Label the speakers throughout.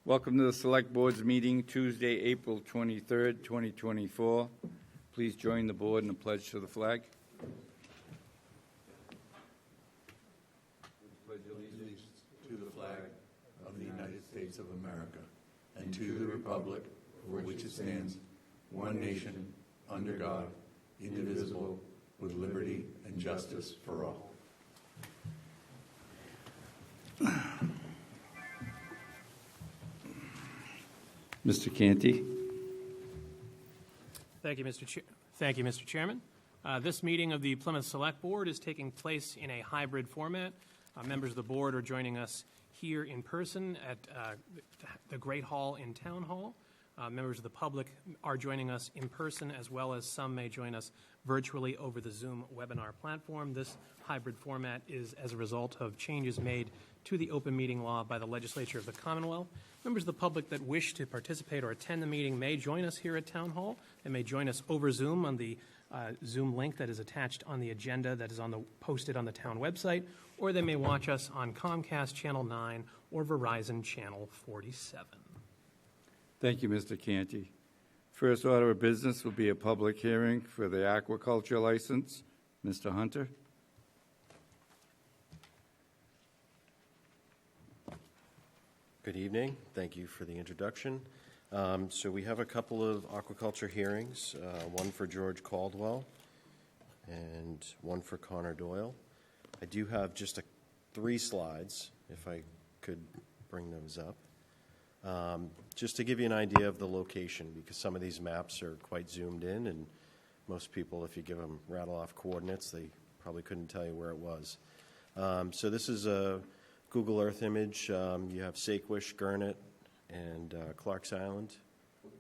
Speaker 1: Welcome to the Select Board's meeting, Tuesday, April 23rd, 2024. Please join the board in a pledge to the flag.
Speaker 2: Pledge allegiance to the flag of the United States of America and to the republic for which it stands, one nation, under God, indivisible, with liberty and justice for all.
Speaker 1: Mr. Canty.
Speaker 3: Thank you, Mr. Chairman. This meeting of the Plymouth Select Board is taking place in a hybrid format. Members of the board are joining us here in person at the Great Hall in Town Hall. Members of the public are joining us in person, as well as some may join us virtually over the Zoom webinar platform. This hybrid format is as a result of changes made to the open meeting law by the legislature of the Commonwealth. Members of the public that wish to participate or attend the meeting may join us here at Town Hall. They may join us over Zoom on the Zoom link that is attached on the agenda that is posted on the town website, or they may watch us on Comcast Channel 9 or Verizon Channel 47.
Speaker 1: Thank you, Mr. Canty. First order of business will be a public hearing for the aquaculture license. Mr. Hunter.
Speaker 4: Good evening. Thank you for the introduction. So we have a couple of aquaculture hearings, one for George Caldwell and one for Connor Doyle. I do have just 3 slides, if I could bring those up. Just to give you an idea of the location, because some of these maps are quite zoomed in, and most people, if you give them rattle-off coordinates, they probably couldn't tell you where it was. So this is a Google Earth image. You have Sakewish, Gurnet, and Clark's Island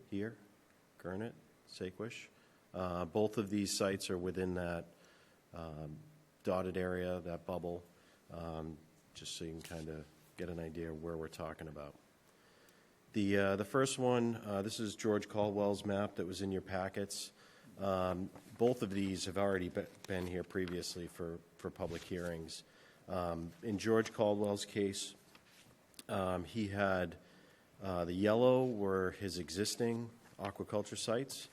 Speaker 4: here. Gurnet, Sakewish. Both of these sites are within that dotted area, that bubble, just so you can kind of get an idea of where we're talking about. The first one, this is George Caldwell's map that was in your packets. Both of these have already been here previously for public hearings. In George Caldwell's case, he had the yellow were his existing aquaculture sites.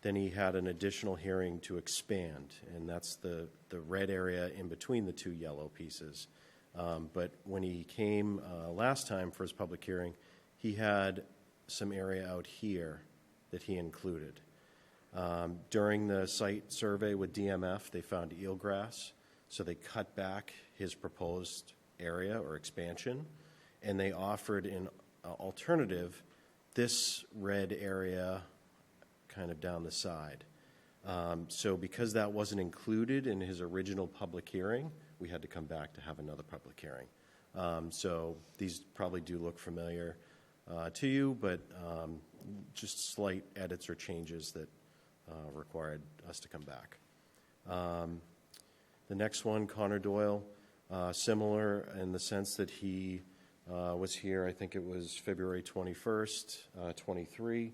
Speaker 4: Then he had an additional hearing to expand, and that's the red area in between the 2 yellow pieces. But when he came last time for his public hearing, he had some area out here that he included. During the site survey with DMF, they found eelgrass, so they cut back his proposed area or expansion, and they offered an alternative, this red area kind of down the side. So because that wasn't included in his original public hearing, we had to come back to have another public hearing. So these probably do look familiar to you, but just slight edits or changes that required us to come back. The next one, Connor Doyle, similar in the sense that he was here, I think it was February 21st, 23,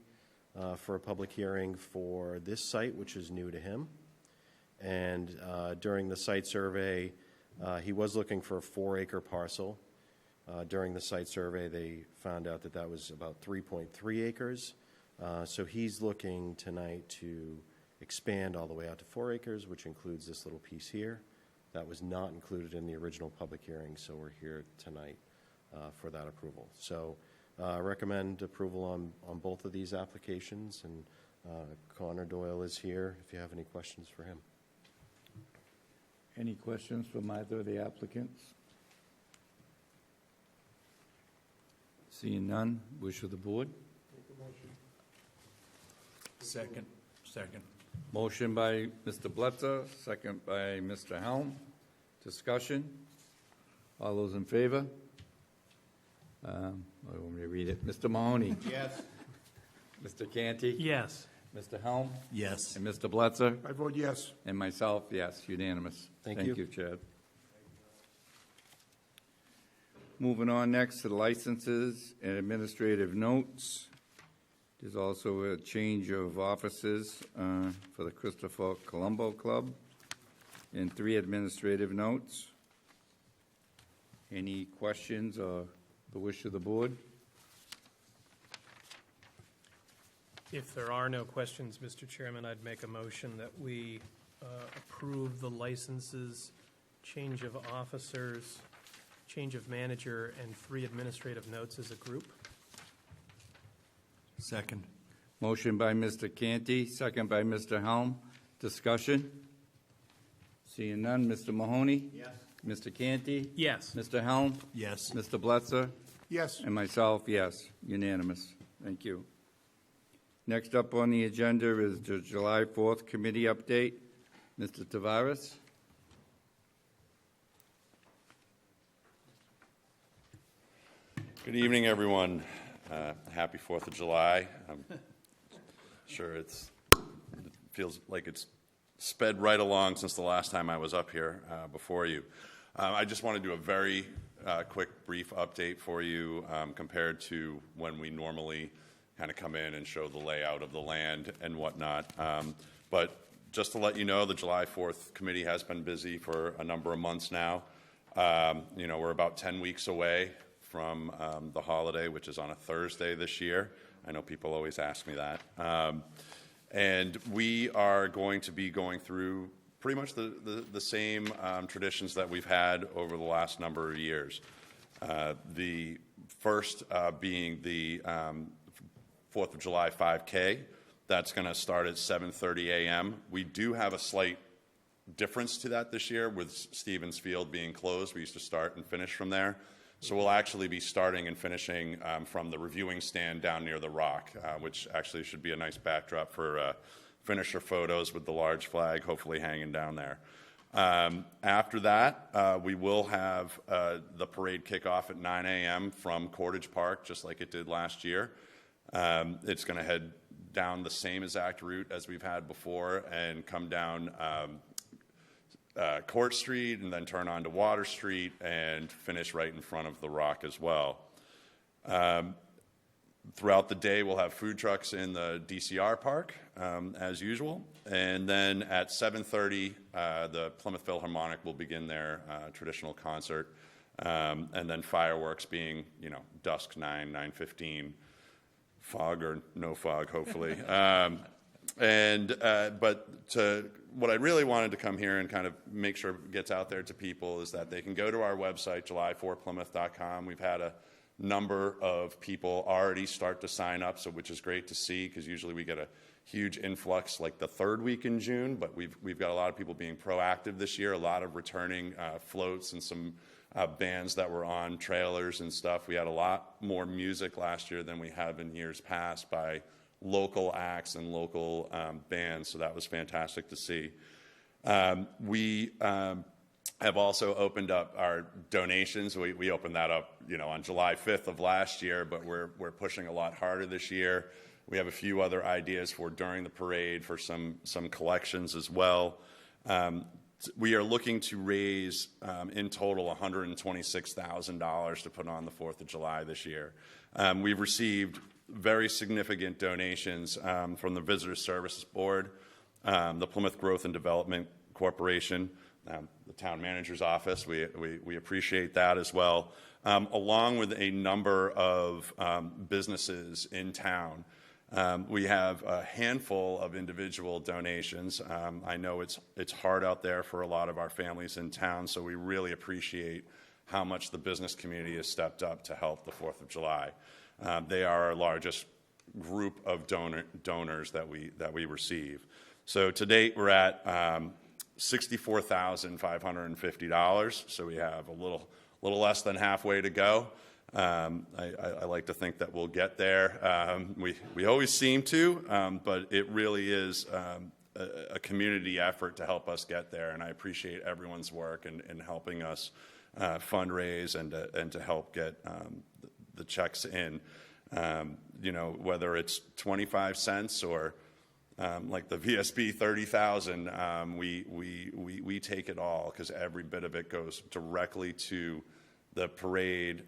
Speaker 4: for a public hearing for this site, which is new to him. And during the site survey, he was looking for a 4-acre parcel. During the site survey, they found out that that was about 3.3 acres. So he's looking tonight to expand all the way out to 4 acres, which includes this little piece here. That was not included in the original public hearing, so we're here tonight for that approval. So recommend approval on both of these applications, and Connor Doyle is here if you have any questions for him.
Speaker 1: Any questions from either of the applicants? Seeing none, wish of the board.
Speaker 2: Second.
Speaker 1: Motion by Mr. Bletzer, second by Mr. Helm. Discussion? All those in favor? I want me to read it. Mr. Mahoney?
Speaker 2: Yes.
Speaker 1: Mr. Canty?
Speaker 3: Yes.
Speaker 1: Mr. Helm?
Speaker 2: Yes.
Speaker 1: And Mr. Bletzer?
Speaker 2: I vote yes.
Speaker 1: And myself, yes, unanimous.
Speaker 4: Thank you.
Speaker 1: Thank you, Chad. Moving on next to the licenses and administrative notes. There's also a change of offices for the Christopher Colombo Club and 3 administrative notes. Any questions or the wish of the board?
Speaker 3: If there are no questions, Mr. Chairman, I'd make a motion that we approve the licenses, change of officers, change of manager, and 3 administrative notes as a group.
Speaker 2: Second.
Speaker 1: Motion by Mr. Canty, second by Mr. Helm. Discussion? Seeing none. Mr. Mahoney?
Speaker 2: Yes.
Speaker 1: Mr. Canty?
Speaker 3: Yes.
Speaker 1: Mr. Helm?
Speaker 2: Yes.
Speaker 1: Mr. Blitzer?
Speaker 2: Yes.
Speaker 1: And myself, yes. Unanimous. Thank you. Next up on the agenda is the July 4th committee update. Mr. Tavares?
Speaker 5: Good evening, everyone. Happy 4th of July. I'm sure it feels like it's sped right along since the last time I was up here before you. I just want to do a very quick, brief update for you compared to when we normally kind of come in and show the layout of the land and whatnot. But just to let you know, the July 4th committee has been busy for a number of months now. We're about 10 weeks away from the holiday, which is on a Thursday this year. I know people always ask me that. And we are going to be going through pretty much the same traditions that we've had over the last number of years. The first being the 4th of July 5K. That's going to start at 7:30 a.m. We do have a slight difference to that this year with Stevens Field being closed. We used to start and finish from there. So we'll actually be starting and finishing from the reviewing stand down near the rock, which actually should be a nice backdrop for finisher photos with the large flag hopefully hanging down there. After that, we will have the parade kickoff at 9 a.m. from Cordage Park, just like it did last year. It's going to head down the same exact route as we've had before and come down Court Street and then turn onto Water Street and finish right in front of the rock as well. Throughout the day, we'll have food trucks in the DCR park as usual. And then at 7:30, the Plymouth Philharmonic will begin their traditional concert. And then fireworks being, dusk 9:15, fog or no fog, hopefully. But what I really wanted to come here and kind of make sure it gets out there to people is that they can go to our website, july4plymouth.com. We've had a number of people already start to sign up, which is great to see because usually we get a huge influx like the third week in June, but we've got a lot of people being proactive this year, a lot of returning floats and some bands that were on trailers and stuff. We had a lot more music last year than we have in years past by local acts and local bands, so that was fantastic to see. We have also opened up our donations. We opened that up, on July 5th of last year, but we're pushing a lot harder this year. We have a few other ideas for during the parade for some collections as well. We are looking to raise, in total, $126,000 to put on the 4th of July this year. We've received very significant donations from the Visitors Services Board, the Plymouth Growth and Development Corporation, the Town Manager's Office. We appreciate that as well, along with a number of businesses in town. We have a handful of individual donations. I know it's hard out there for a lot of our families in town, so we really appreciate how much the business community has stepped up to help the 4th of July. They are our largest group of donors that we receive. So to date, we're at $64,550. So we have a little less than halfway to go. I like to think that we'll get there. We always seem to, but it really is a community effort to help us get there. And I appreciate everyone's work in helping us fundraise and to help get the checks in, whether it's 25 cents or like the VSB 30,000, we take it all because every bit of it goes directly to the parade,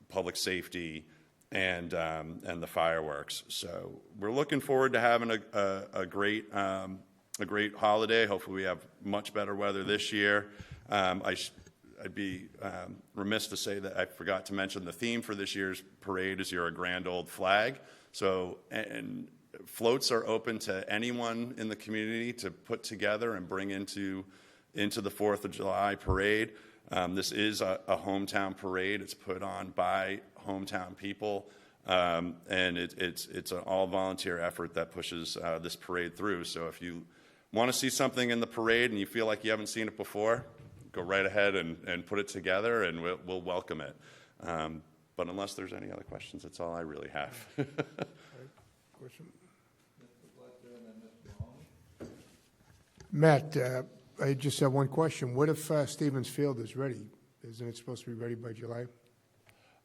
Speaker 5: public safety, and the fireworks. So we're looking forward to having a great holiday. Hopefully, we have much better weather this year. I'd be remiss to say that I forgot to mention the theme for this year's parade is "You're a Grand Old Flag." So, and floats are open to anyone in the community to put together and bring into the 4th of July parade. This is a hometown parade. It's put on by hometown people, and it's an all-volunteer effort that pushes this parade through. So if you want to see something in the parade and you feel like you haven't seen it before, go right ahead and put it together, and we'll welcome it. But unless there's any other questions, that's all I really have.
Speaker 6: Question? Matt, I just have one question. What if Stevens Field is ready? Isn't it supposed to be ready by July?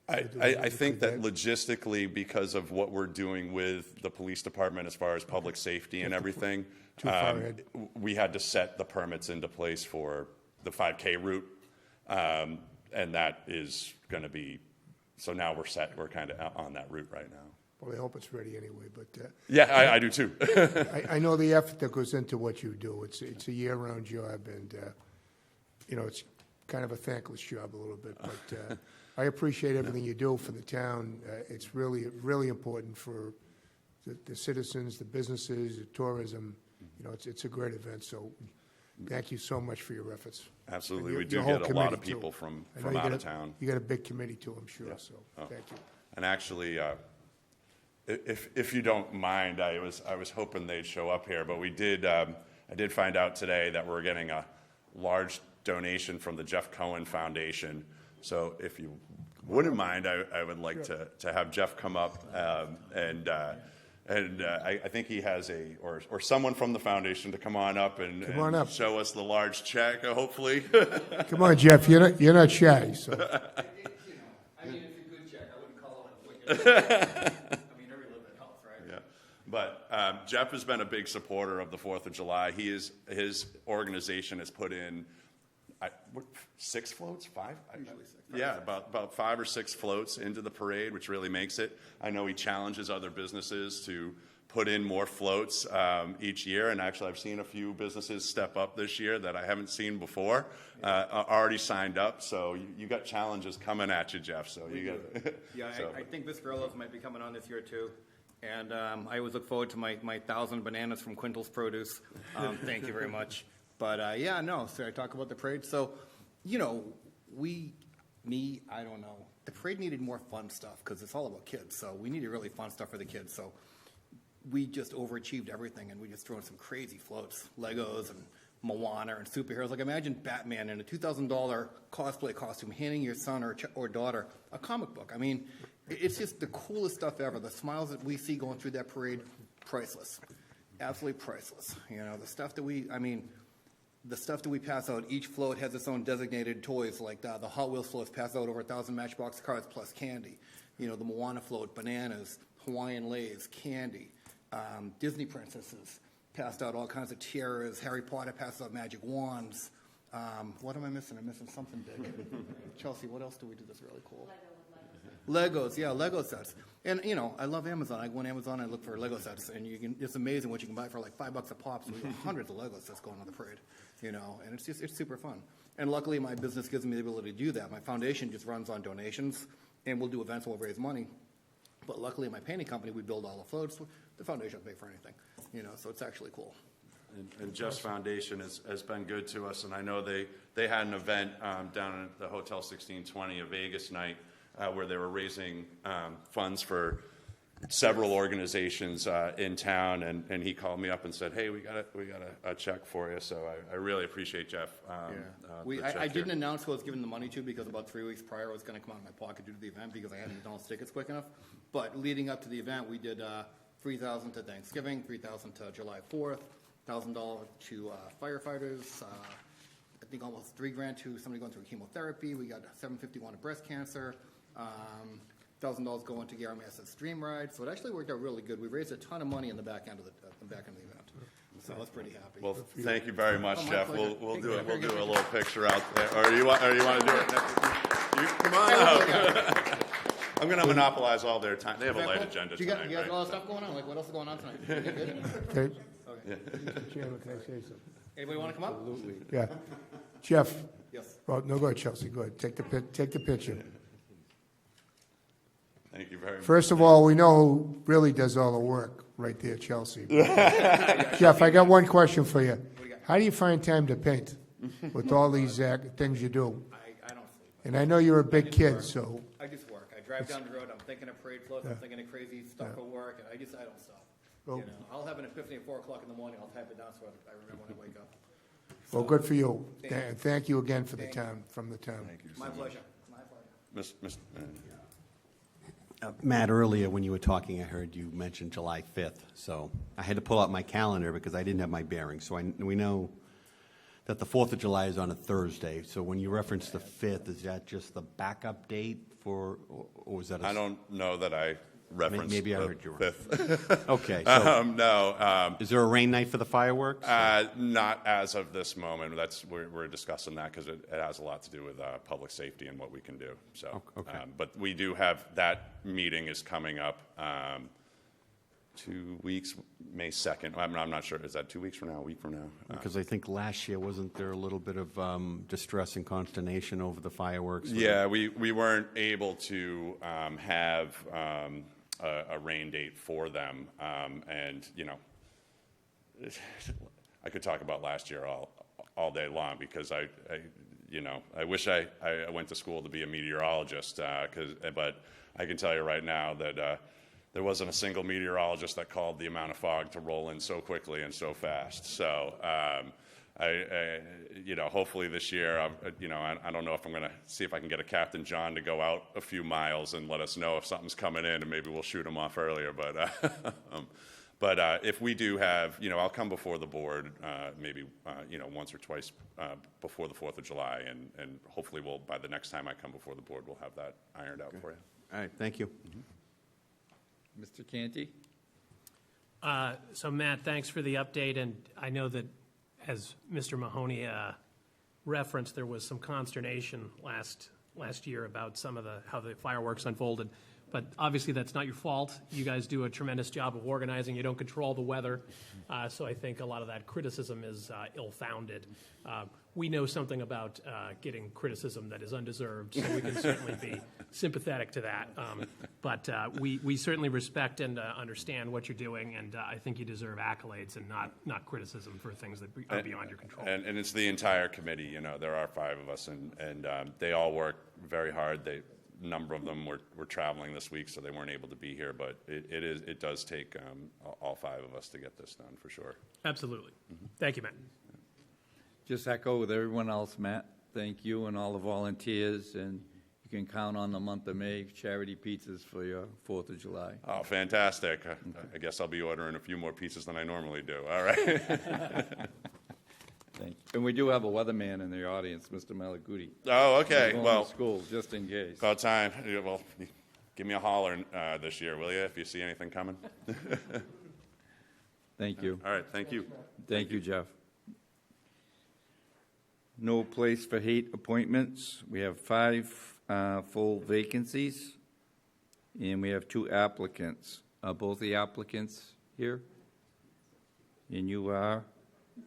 Speaker 5: I think that logistically, because of what we're doing with the police department as far as public safety and everything,
Speaker 6: Too far ahead.
Speaker 5: we had to set the permits into place for the 5K route, and that is going to be, so now we're kind of on that route right now.
Speaker 6: Well, I hope it's ready anyway, but
Speaker 5: Yeah, I do too.
Speaker 6: I know the effort that goes into what you do. It's a year-round job, and, it's kind of a thankless job a little bit, but I appreciate everything you do for the town. It's really, really important for the citizens, the businesses, the tourism. It's a great event, so thank you so much for your efforts.
Speaker 5: Absolutely.
Speaker 6: And
Speaker 5: We
Speaker 6: your
Speaker 5: do
Speaker 6: whole
Speaker 5: get a lot of
Speaker 6: committee, too.
Speaker 5: people from
Speaker 6: I know you
Speaker 5: out
Speaker 6: got
Speaker 5: of town.
Speaker 6: You got a big committee too, I'm sure, so thank you.
Speaker 5: And actually, if you don't mind, I was hoping they'd show up here, but I did find out today that we're getting a large donation from the Jeff Cohen Foundation. So if you wouldn't mind, I would like to have Jeff come up, and I think he has or someone from the foundation to come on up and show us the large check, hopefully.
Speaker 6: Come on, Jeff, you're not shy, so.
Speaker 7: I mean, it's a good check. I wouldn't call it a wicked. I mean, every little bit helps, right?
Speaker 5: Yeah. But Jeff has been a big supporter of the 4th of July. His organization has put in 6 floats, 5?
Speaker 7: Usually 6.
Speaker 5: Yeah, about 5 or 6 floats into the parade, which really makes it. I know he challenges other businesses to put in more floats each year, and actually I've seen a few businesses step up this year that I haven't seen before, already signed up, so you got challenges coming at you, Jeff, so you got.
Speaker 7: Yeah, I think Viscarello's might be coming on this year too, and I always look forward to my 1,000 bananas from Quintal's Produce. Thank you very much. But so I talk about the parade. So, I don't know. The parade needed more fun stuff because it's all about kids. So we needed really fun stuff for the kids. So we just overachieved everything, and we just threw in some crazy floats, Legos and Moana and superheroes. Like imagine Batman in a $2,000 cosplay costume handing your son or daughter a comic book. I mean, it's just the coolest stuff ever. The smiles that we see going through that parade, priceless, absolutely priceless. The stuff that we pass out, each float has its own designated toys, like the Hot Wheels floats pass out over 1,000 Matchbox cars plus candy. The Moana float, bananas, Hawaiian Lays, candy. Disney princesses passed out all kinds of tiaras. Harry Potter passed out magic wands. What am I missing? I'm missing something big. Chelsea, what else do we do that's really cool? Legos, yeah, Lego sets. And, I love Amazon. I go on Amazon and I look for Lego sets, and it's amazing what you can buy for like $5 a pop. So we have hundreds of Lego sets going on the parade, and it's super fun. And luckily, my business gives me the ability to do that. My foundation just runs on donations, and we'll do events where we'll raise money. But luckily, my painting company, we build all the floats. The foundation doesn't pay for anything, so it's actually cool.
Speaker 5: And Jeff's foundation has been good to us, and I know they had an event down at the Hotel 1620, a Vegas night, where they were raising funds for several organizations in town, and he called me up and said, "Hey, we got a check for you." So I really appreciate Jeff.
Speaker 7: I didn't announce who I was giving the money to because about 3 weeks prior I was going to come out of my pocket due to the event because I hadn't done tickets quick enough. But leading up to the event, we did $3,000 to Thanksgiving, $3,000 to July 4th, $1,000 to firefighters. I think almost $3,000 to somebody going through chemotherapy. We got $751 to breast cancer. $1,000 going to Gary Mass's Dream Ride. So it actually worked out really good. We raised a ton of money in the back end of the event. So I was pretty happy.
Speaker 5: Well, thank you very much,
Speaker 7: my
Speaker 5: Jeff.
Speaker 7: pleasure.
Speaker 5: We'll
Speaker 7: Thank
Speaker 5: do
Speaker 7: you.
Speaker 5: it. We'll do a little picture out there. Or you want to do it next? Come on up. I'm going to monopolize all their time. They have a light agenda
Speaker 7: You
Speaker 5: tonight.
Speaker 7: got
Speaker 5: Right?
Speaker 7: a lot of stuff going on? Like, what else is going on tonight? Anything good?
Speaker 6: Okay,
Speaker 7: Okay.
Speaker 6: Mr. Chairman, can I say something?
Speaker 7: Anybody want to come up?
Speaker 6: Yeah. Jeff,
Speaker 7: Yes.
Speaker 6: well, no, go ahead, Chelsea, go ahead. Take the picture.
Speaker 5: Thank you very much.
Speaker 6: First of all, we know who really does all the work. right there, Chelsea. Jeff, I got one question for you. How do you find time to paint with all these things you do?
Speaker 7: I don't sleep.
Speaker 6: And I know you're a big kid, so,
Speaker 7: I just work. I drive down the road, I'm thinking of parade floats, I'm thinking of crazy stuff for work, and I don't stop.
Speaker 6: Well-
Speaker 7: You know, I'll have an epiphany at 4 o'clock in the morning, I'll type it down so I remember when I wake up.
Speaker 6: well, good for you. Thank you again for the town, from the town.
Speaker 5: Thank you so
Speaker 7: My
Speaker 5: much.
Speaker 7: pleasure. My pleasure.
Speaker 8: Matt, earlier when you were talking, I heard you mention July 5th. So I had to pull out my calendar because I didn't have my bearings. So we know that the 4th of July is on a Thursday. So when you reference the 5th, is that just the backup date for, or was that?
Speaker 5: I don't know that I referenced
Speaker 8: Maybe I
Speaker 5: the
Speaker 8: heard you wrong.
Speaker 5: 5th.
Speaker 8: Okay. So
Speaker 5: No,
Speaker 8: is there a rain night for the fireworks?
Speaker 5: not as of this moment. We're discussing that because it has a lot to do with public safety and what we can do. So,
Speaker 8: Okay.
Speaker 5: but we do have, that meeting is coming up 2 weeks, May 2nd. I'm not sure. Is that 2 weeks from now, a week from now?
Speaker 8: Because I think last year, wasn't there a little bit of distress and consternation over the fireworks?
Speaker 5: Yeah, we weren't able to have a rain date for them. And, you know, I could talk about last year all day long because I wish I went to school to be a meteorologist, but I can tell you right now that there wasn't a single meteorologist that called the amount of fog to roll in so quickly and so fast. So, hopefully this year, I don't know if I'm going to see if I can get a Captain John to go out a few miles and let us know if something's coming in, and maybe we'll shoot him off earlier. But if we do have, I'll come before the board, maybe once or twice before the 4th of July, and hopefully by the next time I come before the board, we'll have that ironed out for you.
Speaker 8: All right, thank you.
Speaker 1: Mr. Canty?
Speaker 3: So Matt, thanks for the update, and I know that as Mr. Mahoney referenced, there was some consternation last year about how the fireworks unfolded. But obviously, that's not your fault. You guys do a tremendous job of organizing. You don't control the weather. So I think a lot of that criticism is ill-founded. We know something about getting criticism that is undeserved, so we can certainly be sympathetic to that. But we certainly respect and understand what you're doing, and I think you deserve accolades and not criticism for things that are beyond your control.
Speaker 5: And it's the entire committee. There are 5 of us, and they all work very hard. A number of them were traveling this week, so they weren't able to be here. But it does take all 5 of us to get this done for sure.
Speaker 3: Absolutely. Thank you, Matt.
Speaker 1: Just echo with everyone else, Matt. Thank you and all the volunteers, and you can count on the month of May charity pizzas for your 4th of July.
Speaker 5: Oh, fantastic. I guess I'll be ordering a few more pizzas than I normally do. All right.
Speaker 1: Thank you. And we do have a weatherman in the audience, Mr. Malaguti.
Speaker 5: Oh, okay.
Speaker 1: Going
Speaker 5: Well,
Speaker 1: to school, just in case.
Speaker 5: about time. Yeah, well, give me a holler this year, will you, if you see anything coming?
Speaker 1: Thank you.
Speaker 5: All right. Thank you.
Speaker 1: Thank you, Jeff. No place for hate appointments. We have 5 full vacancies, and we have 2 applicants. Are both the applicants here? And you are?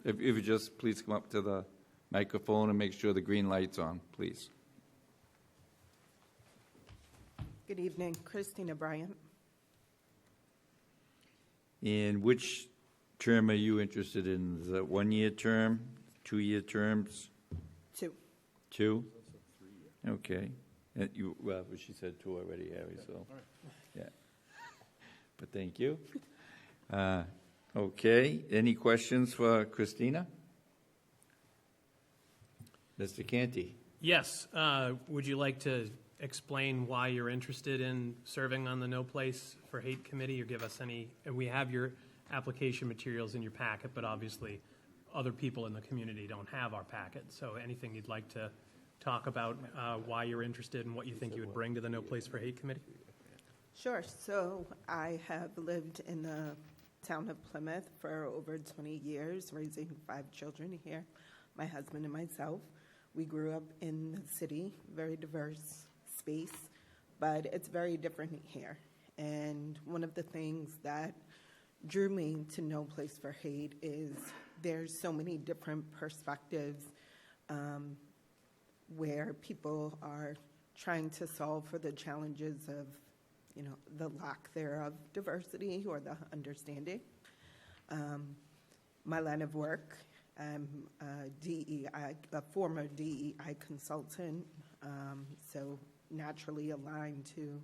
Speaker 1: If you just please come up to the microphone and make sure the green light's on, please.
Speaker 9: Good evening, Christina Bryant.
Speaker 1: And which term are you interested in? Is it 1-year term, 2-year terms?
Speaker 9: 2.
Speaker 1: 2? Okay. Well, she said 2 already, Harry, so, yeah. But thank you. Okay, any questions for Christina? Mr. Canty?
Speaker 3: Yes. Would you like to explain why you're interested in serving on the No Place for Hate Committee, or give us any, and we have your application materials in your packet, but obviously other people in the community don't have our packet. So anything you'd like to talk about why you're interested and what you think you would bring to the No Place for Hate Committee?
Speaker 9: Sure. So I have lived in the town of Plymouth for over 20 years, raising 5 children here, my husband and myself. We grew up in the city, very diverse space, but it's very different here. And one of the things that drew me to No Place for Hate is there's so many different perspectives where people are trying to solve for the challenges of the lack thereof diversity or the understanding. My line of work, I'm a former DEI consultant, so naturally aligned to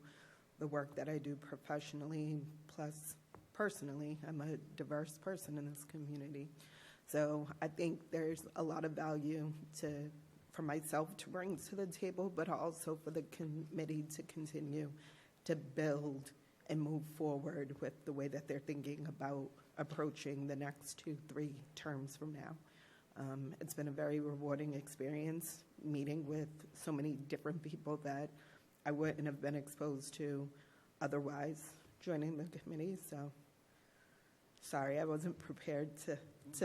Speaker 9: the work that I do professionally, plus personally, I'm a diverse person in this community. So I think there's a lot of value for myself to bring to the table, but also for the committee to continue to build and move forward with the way that they're thinking about approaching the next 2-3 terms from now. It's been a very rewarding experience meeting with so many different people that I wouldn't have been exposed to otherwise joining the committee. So sorry, I wasn't prepared to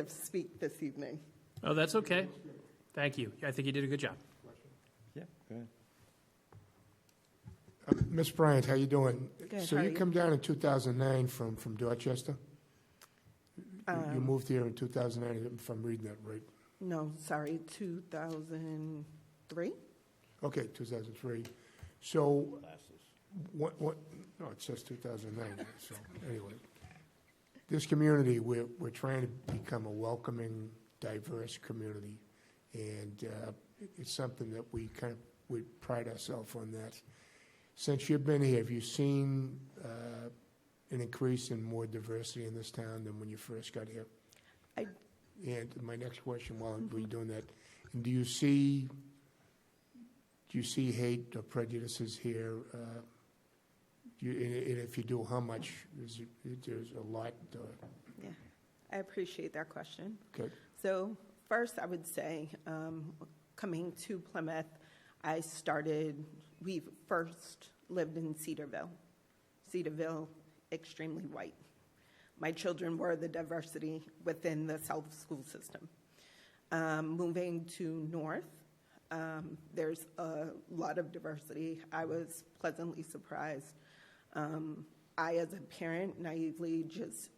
Speaker 9: speak this evening.
Speaker 3: Oh, that's okay. Thank you. I think you did a good job.
Speaker 4: Yeah, go ahead.
Speaker 6: Ms. Bryant, how you doing?
Speaker 9: Good,
Speaker 6: So
Speaker 9: how are
Speaker 6: you
Speaker 9: you?
Speaker 6: come down in 2009 from Dorchester? You moved here in 2009, if I'm reading that right.
Speaker 9: No, sorry, 2003?
Speaker 6: Okay, 2003. So, what, no, it says 2009, so, anyway. This community, we're trying to become a welcoming, diverse community, and it's something that we pride ourselves on that. Since you've been here, have you seen an increase in more diversity in this town than when you first got here? And my next question, while we're doing that, do you see hate or prejudices here? And if you do, how much? There's a lot.
Speaker 9: Yeah, I appreciate that question.
Speaker 6: Okay.
Speaker 9: So first, I would say, coming to Plymouth, we first lived in Cedarville. Cedarville, extremely white. My children were the diversity within the South school system. Moving to North, there's a lot of diversity. I was pleasantly surprised. I, as a parent, naively just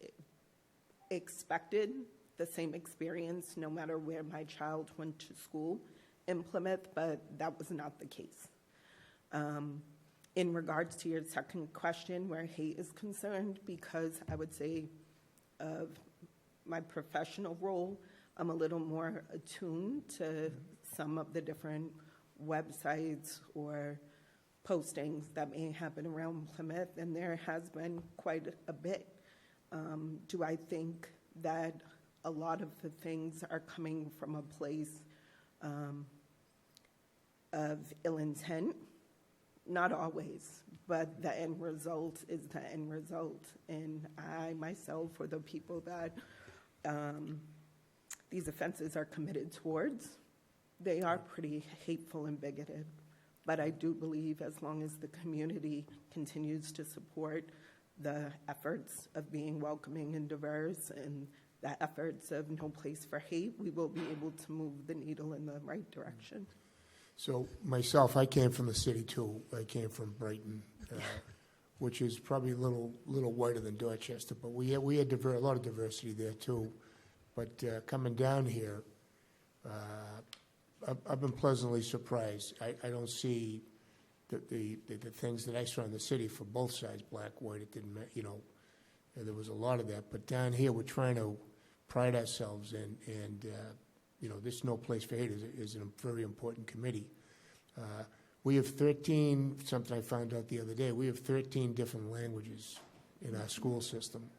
Speaker 9: expected the same experience no matter where my child went to school in Plymouth, but that was not the case. In regards to your second question, where hate is concerned, because I would say of my professional role, I'm a little more attuned to some of the different websites or postings that may happen around Plymouth, and there has been quite a bit. Do I think that a lot of the things are coming from a place of ill intent? Not always, but the end result is the end result. And I myself, or the people that these offenses are committed towards, they are pretty hateful and bigoted. But I do believe as long as the community continues to support the efforts of being welcoming and diverse and the efforts of no place for hate, we will be able to move the needle in the right direction.
Speaker 6: So myself, I came from the city too. I came from Brighton, which is probably a little whiter than Dorchester, but we had a lot of diversity there too. But coming down here, I've been pleasantly surprised. I don't see the things that I saw in the city for both sides, black, white. It didn't, there was a lot of that. But down here, we're trying to pride ourselves and this No Place for Hate is a very important committee. We have 13, something I found out the other day, we have 13 different languages in our school system,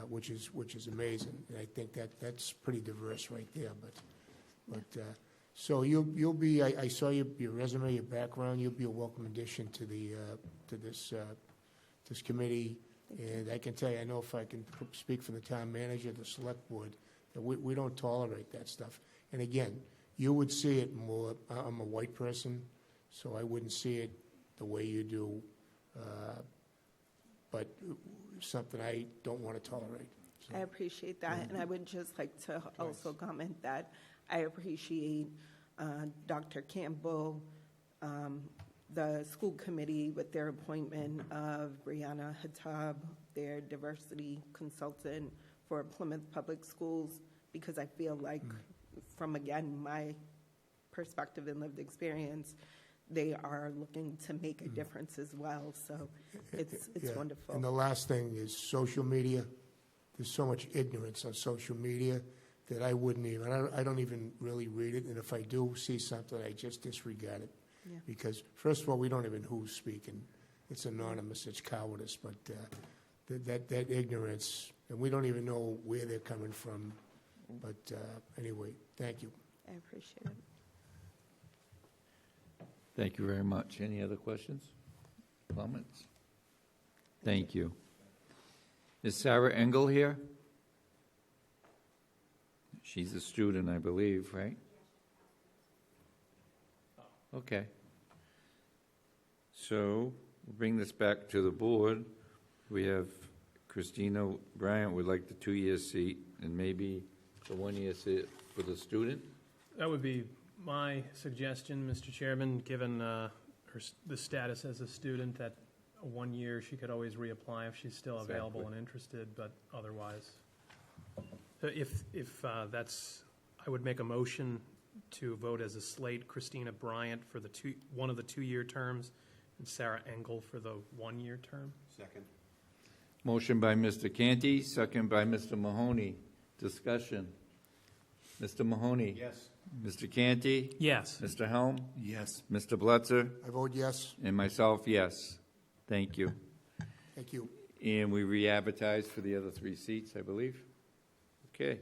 Speaker 6: which is amazing. And I think that's pretty diverse right there. But so you'll be, I saw your resume, your background, you'll be a welcome addition to this committee. And I can tell you, I know if I can speak for the town manager, the select board, that we don't tolerate that stuff. And again, you would see it more. I'm a white person, so I wouldn't see it the way you do. But something I don't want to tolerate. So.
Speaker 9: I appreciate that, and I would just like to also comment that I appreciate Dr. Campbell, the school committee with their appointment of Brianna Hattab, their diversity consultant for Plymouth Public Schools, because I feel like, from again my perspective and lived experience, they are looking to make a difference as well. So it's
Speaker 6: Yeah.
Speaker 9: wonderful.
Speaker 6: And the last thing is social media. There's so much ignorance on social media that I wouldn't even, I don't even really read it, and if I do see something, I just disregard it.
Speaker 9: Yeah.
Speaker 6: Because, first of all, we don't even know who's speaking. It's anonymous, it's cowardice, but that ignorance, and we don't even know where they're coming from. But anyway, thank you.
Speaker 9: I appreciate it.
Speaker 1: Thank you very much. Any other questions, comments? Thank you. Is Sarah Engel here? She's a student, I believe, right? Okay. So, we'll bring this back to the board. We have Christina Bryant would like the 2-year seat, and maybe the 1-year seat for the student?
Speaker 3: That would be my suggestion, Mr. Chairman, given the status as a student, that 1 year she could always reapply if she's still available and interested, but otherwise. If that's, I would make a motion to vote as a slate, Christina Bryant for one of the 2-year terms, and Sarah Engel for the 1-year term.
Speaker 8: Second.
Speaker 1: Motion by Mr. Canty, second by Mr. Mahoney. Discussion. Mr. Mahoney?
Speaker 8: Yes.
Speaker 1: Mr. Canty?
Speaker 3: Yes.
Speaker 1: Mr. Helm?
Speaker 2: Yes.
Speaker 1: Mr. Blitzer?
Speaker 6: I vote yes.
Speaker 1: And myself, yes. Thank you.
Speaker 6: Thank you.
Speaker 1: And we re-advertise for the other 3 seats, I believe. Okay.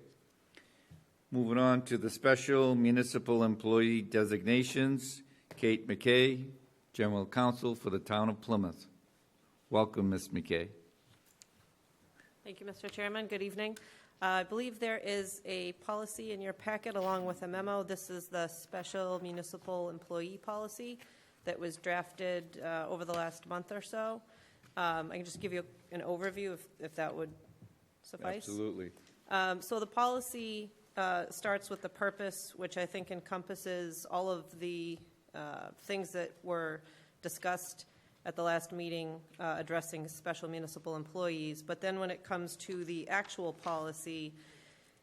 Speaker 1: Moving on to the special municipal employee designations. Kate McKay, General Counsel for the Town of Plymouth. Welcome, Ms. McKay.
Speaker 10: Thank you, Mr. Chairman. Good evening. I believe there is a policy in your packet along with a memo. This is the special municipal employee policy that was drafted over the last month or so. I can just give you an overview if that would suffice.
Speaker 1: Absolutely.
Speaker 10: So the policy starts with the purpose, which I think encompasses all of the things that were discussed at the last meeting addressing special municipal employees. But then when it comes to the actual policy,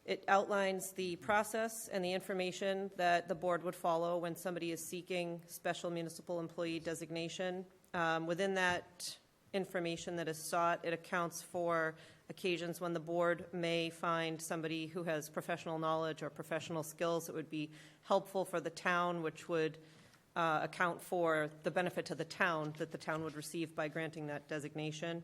Speaker 10: it outlines the process and the information that the board would follow when somebody is seeking special municipal employee designation. Within that information that is sought, it accounts for occasions when the board may find somebody who has professional knowledge or professional skills that would be helpful for the town, which would account for the benefit to the town that the town would receive by granting that designation.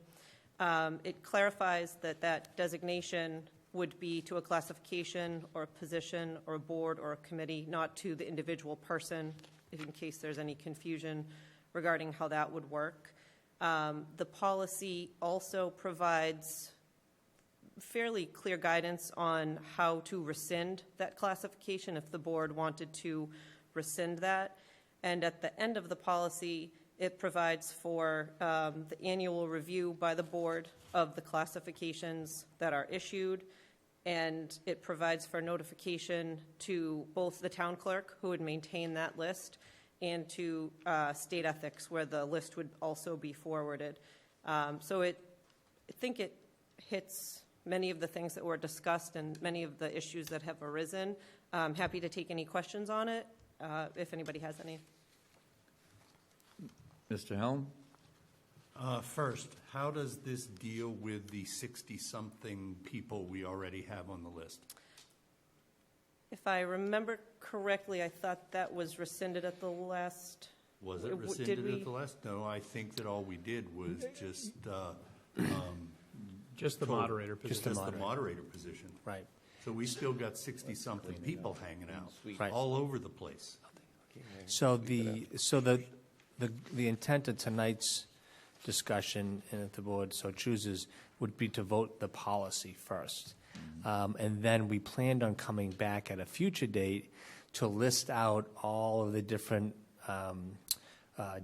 Speaker 10: It clarifies that that designation would be to a classification or a position or a board or a committee, not to the individual person, in case there's any confusion regarding how that would work. The policy also provides fairly clear guidance on how to rescind that classification if the board wanted to rescind that. And at the end of the policy, it provides for the annual review by the board of the classifications that are issued, and it provides for notification to both the town clerk, who would maintain that list, and to state ethics, where the list would also be forwarded. So I think it hits many of the things that were discussed and many of the issues that have arisen. I'm happy to take any questions on it, if anybody has any.
Speaker 1: Mr. Helm?
Speaker 2: First, how does this deal with the 60-something people we already have on the list?
Speaker 10: If I remember correctly, I thought that was rescinded at the last.
Speaker 2: Was it
Speaker 10: Did
Speaker 2: rescinded
Speaker 10: we-
Speaker 2: at the last? No, I think that all we did was just
Speaker 3: Just the moderator position.
Speaker 2: just the moderator position.
Speaker 3: Right.
Speaker 2: So we still got 60-something people hanging out,
Speaker 3: Right.
Speaker 2: all over the place.
Speaker 11: So the intent of tonight's discussion, and if the board so chooses, would be to vote the policy first. And then we planned on coming back at a future date to list out all of the different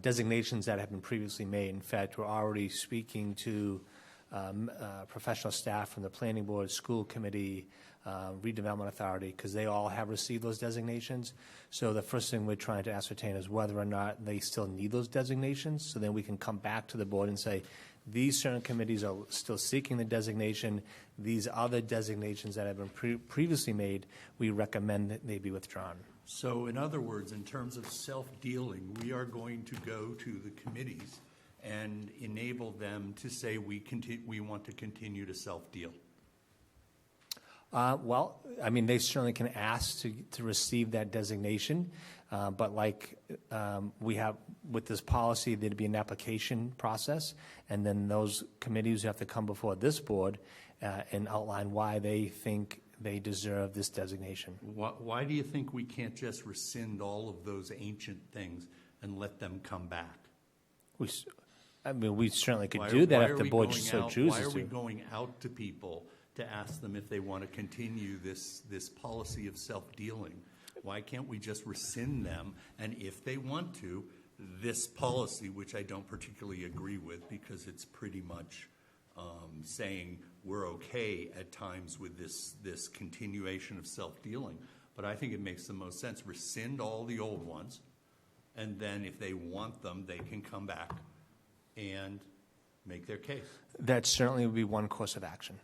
Speaker 11: designations that have been previously made. In fact, we're already speaking to professional staff from the planning board, school committee, redevelopment authority, because they all have received those designations. So the first thing we're trying to ascertain is whether or not they still need those designations, so then we can come back to the board and say, these certain committees are still seeking the designation. These other designations that have been previously made, we recommend that they be withdrawn.
Speaker 2: So in other words, in terms of self-dealing, we are going to go to the committees and enable them to say we want to continue to self-deal.
Speaker 11: Well, I mean, they certainly can ask to receive that designation, but like we have with this policy, there'd be an application process, and then those committees have to come before this board and outline why they think they deserve this designation.
Speaker 2: Why do you think we can't just rescind all of those ancient things and let them come back?
Speaker 11: We certainly could do that if the board so chooses
Speaker 2: Why are we
Speaker 11: to.
Speaker 2: going out to people to ask them if they want to continue this policy of self-dealing? Why can't we just rescind them? And if they want to, this policy, which I don't particularly agree with because it's pretty much saying we're okay at times with this continuation of self-dealing. But I think it makes the most sense. Rescind all the old ones, and then if they want them, they can come back and make their case.
Speaker 11: That certainly would be one course of action.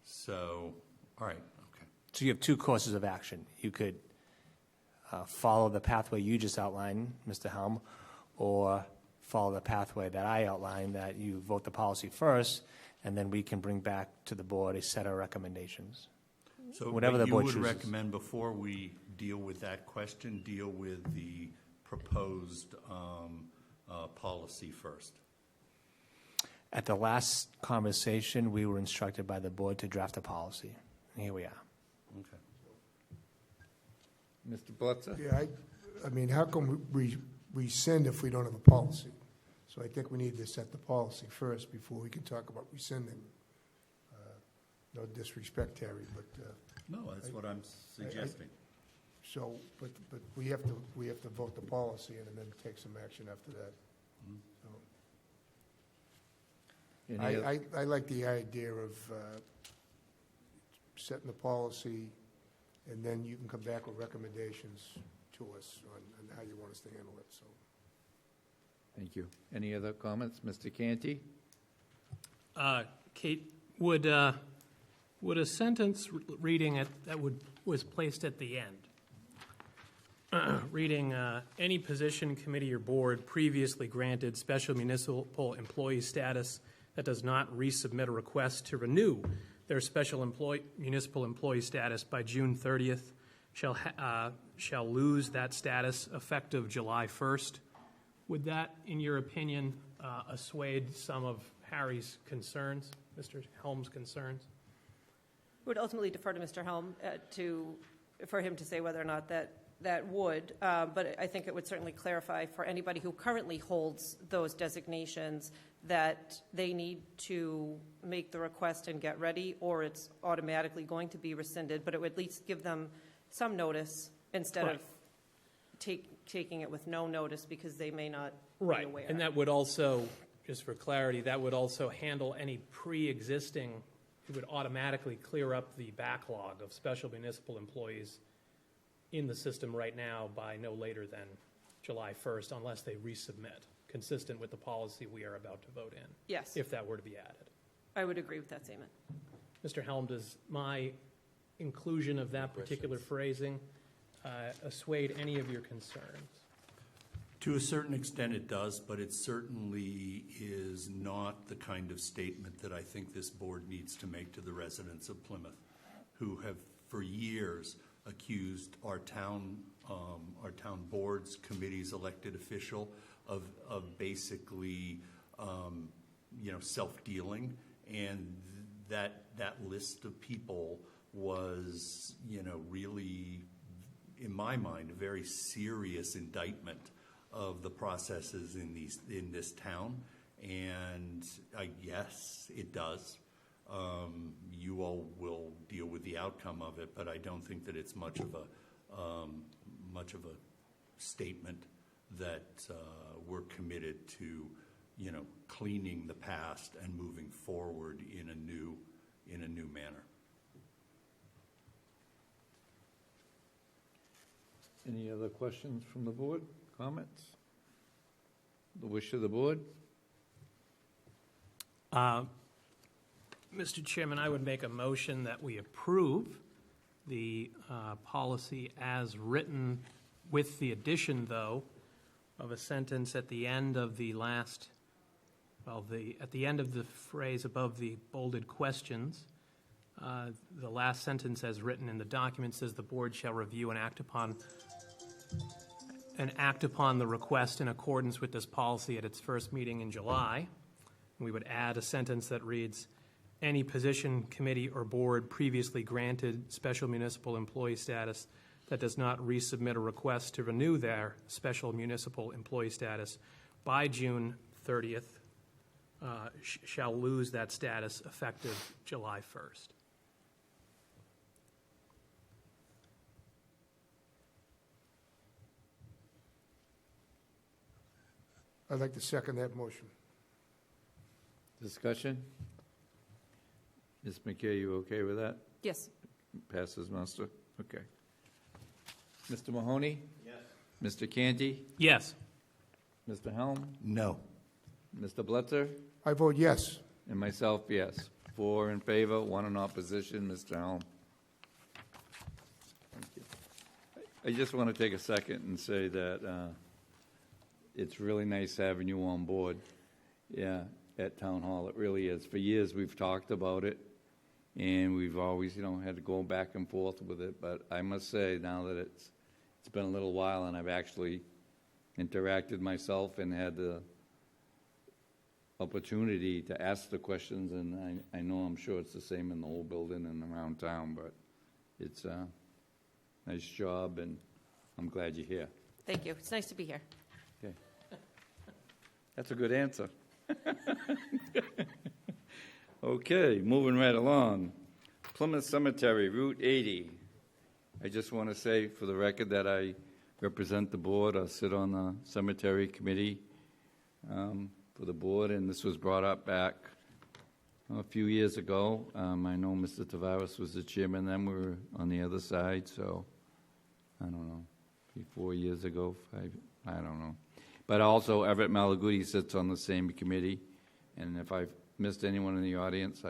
Speaker 2: So, all right, okay.
Speaker 11: So you have two courses of action. You could follow the pathway you just outlined, Mr. Helm, or follow the pathway that I outlined, that you vote the policy first, and then we can bring back to the board a set of recommendations.
Speaker 2: So
Speaker 11: Whatever
Speaker 2: but
Speaker 11: the board
Speaker 2: you would
Speaker 11: chooses.
Speaker 2: recommend before we deal with that question, deal with the proposed policy first?
Speaker 11: At the last conversation, we were instructed by the board to draft a policy. And here we are.
Speaker 2: Okay.
Speaker 1: Mr. Blitzer?
Speaker 6: Yeah, I mean, how come we rescind if we don't have a policy? So I think we need to set the policy first before we can talk about rescinding. No disrespect, Terry, but,
Speaker 2: No, that's what I'm suggesting.
Speaker 6: so, but we have to vote the policy and then take some action after that. So,
Speaker 1: Any oth-
Speaker 6: I like the idea of setting the policy, and then you can come back with recommendations to us on how you want us to handle it, so.
Speaker 1: Thank you. Any other comments? Mr. Canty?
Speaker 3: Kate, would a sentence reading that was placed at the end, reading, any position, committee, or board previously granted special municipal employee status that does not resubmit a request to renew their special municipal employee status by June 30th shall lose that status effective July 1st. Would that, in your opinion, assuage some of Harry's concerns, Mr. Helm's concerns?
Speaker 10: Would ultimately defer to Mr. Helm for him to say whether or not that would, but I think it would certainly clarify for anybody who currently holds those designations that they need to make the request and get ready, or it's automatically going to be rescinded, but it would at least give them some notice instead of taking it with no notice because they may not be aware.
Speaker 3: And that would also, just for clarity, that would also handle any pre-existing, it would automatically clear up the backlog of special municipal employees in the system right now by no later than July 1st, unless they resubmit, consistent with the policy we are about to vote in.
Speaker 10: Yes.
Speaker 3: If that were to be added.
Speaker 10: I would agree with that statement.
Speaker 3: Mr. Helm, does my inclusion of that particular phrasing assuade any of your concerns?
Speaker 2: To a certain extent it does, but it certainly is not the kind of statement that I think this board needs to make to the residents of Plymouth, who have for years accused our town boards, committees, elected official of basically self-dealing, and that list of people was really, in my mind, a very serious indictment of the processes in this town, and I guess it does. You all will deal with the outcome of it, but I don't think that it's much of a statement that we're committed to, cleaning the past and moving forward in a new manner.
Speaker 1: Any other questions from the board? Comments? The wish of the board?
Speaker 3: Mr. Chairman, I would make a motion that we approve the policy as written, with the addition, though, of a sentence at the end of the last, at the end of the phrase above the bolded questions. The last sentence as written in the document says the board shall review and act upon the request in accordance with this policy at its first meeting in July. We would add a sentence that reads, any position, committee, or board previously granted special municipal employee status that does not resubmit a request to renew their special municipal employee status by June 30th shall lose that status effective July 1st.
Speaker 6: I'd like to second that motion.
Speaker 1: Discussion? Ms. McKay, you okay with that?
Speaker 10: Yes.
Speaker 1: Passes muster? Okay. Mr. Mahoney? Yes. Mr. Canty?
Speaker 3: Yes.
Speaker 1: Mr. Helm?
Speaker 2: No.
Speaker 1: Mr. Blitzer?
Speaker 6: I vote yes.
Speaker 1: And myself, yes. 4 in favor, 1 in opposition. Mr. Helm? Thank you. I just want to take a second and say that it's really nice having you on board, at Town Hall. It really is. For years, we've talked about it, and we've always, had to go back and forth with it. But I must say, now that it's been a little while, and I've actually interacted myself and had the opportunity to ask the questions, and I know I'm sure it's the same in the whole building and around town, but it's a nice job, and I'm glad you're here.
Speaker 10: Thank you. It's nice to be here.
Speaker 1: Okay. That's a good answer. Okay, moving right along. Plymouth Cemetery, Route 80. I just want to say for the record that I represent the board. I sit on the cemetery committee for the board, and this was brought up back a few years ago. I know Mr. Tavares was the chairman then. We were on the other side, so I don't know, 4 years ago, 5, I don't know. But also Everett Malaguti sits on the same committee, and if I've missed anyone in the audience,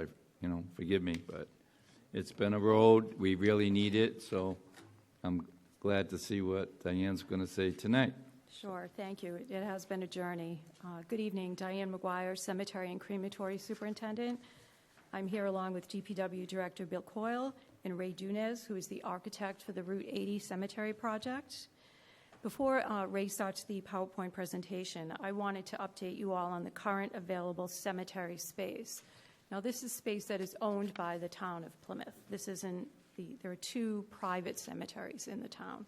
Speaker 1: forgive me, but it's been a road. We really need it, so I'm glad to see what Diane's going to say tonight.
Speaker 12: Sure, thank you. It has been a journey. Good evening, Diane McGuire, Cemetery and Crematory Superintendent. I'm here along with DPW Director Bill Coyle and Ray Dunez, who is the architect for the Route 80 Cemetery project. Before Ray starts the PowerPoint presentation, I wanted to update you all on the current available cemetery space. Now, this is space that is owned by the town of Plymouth. This isn't there are 2 private cemeteries in the town.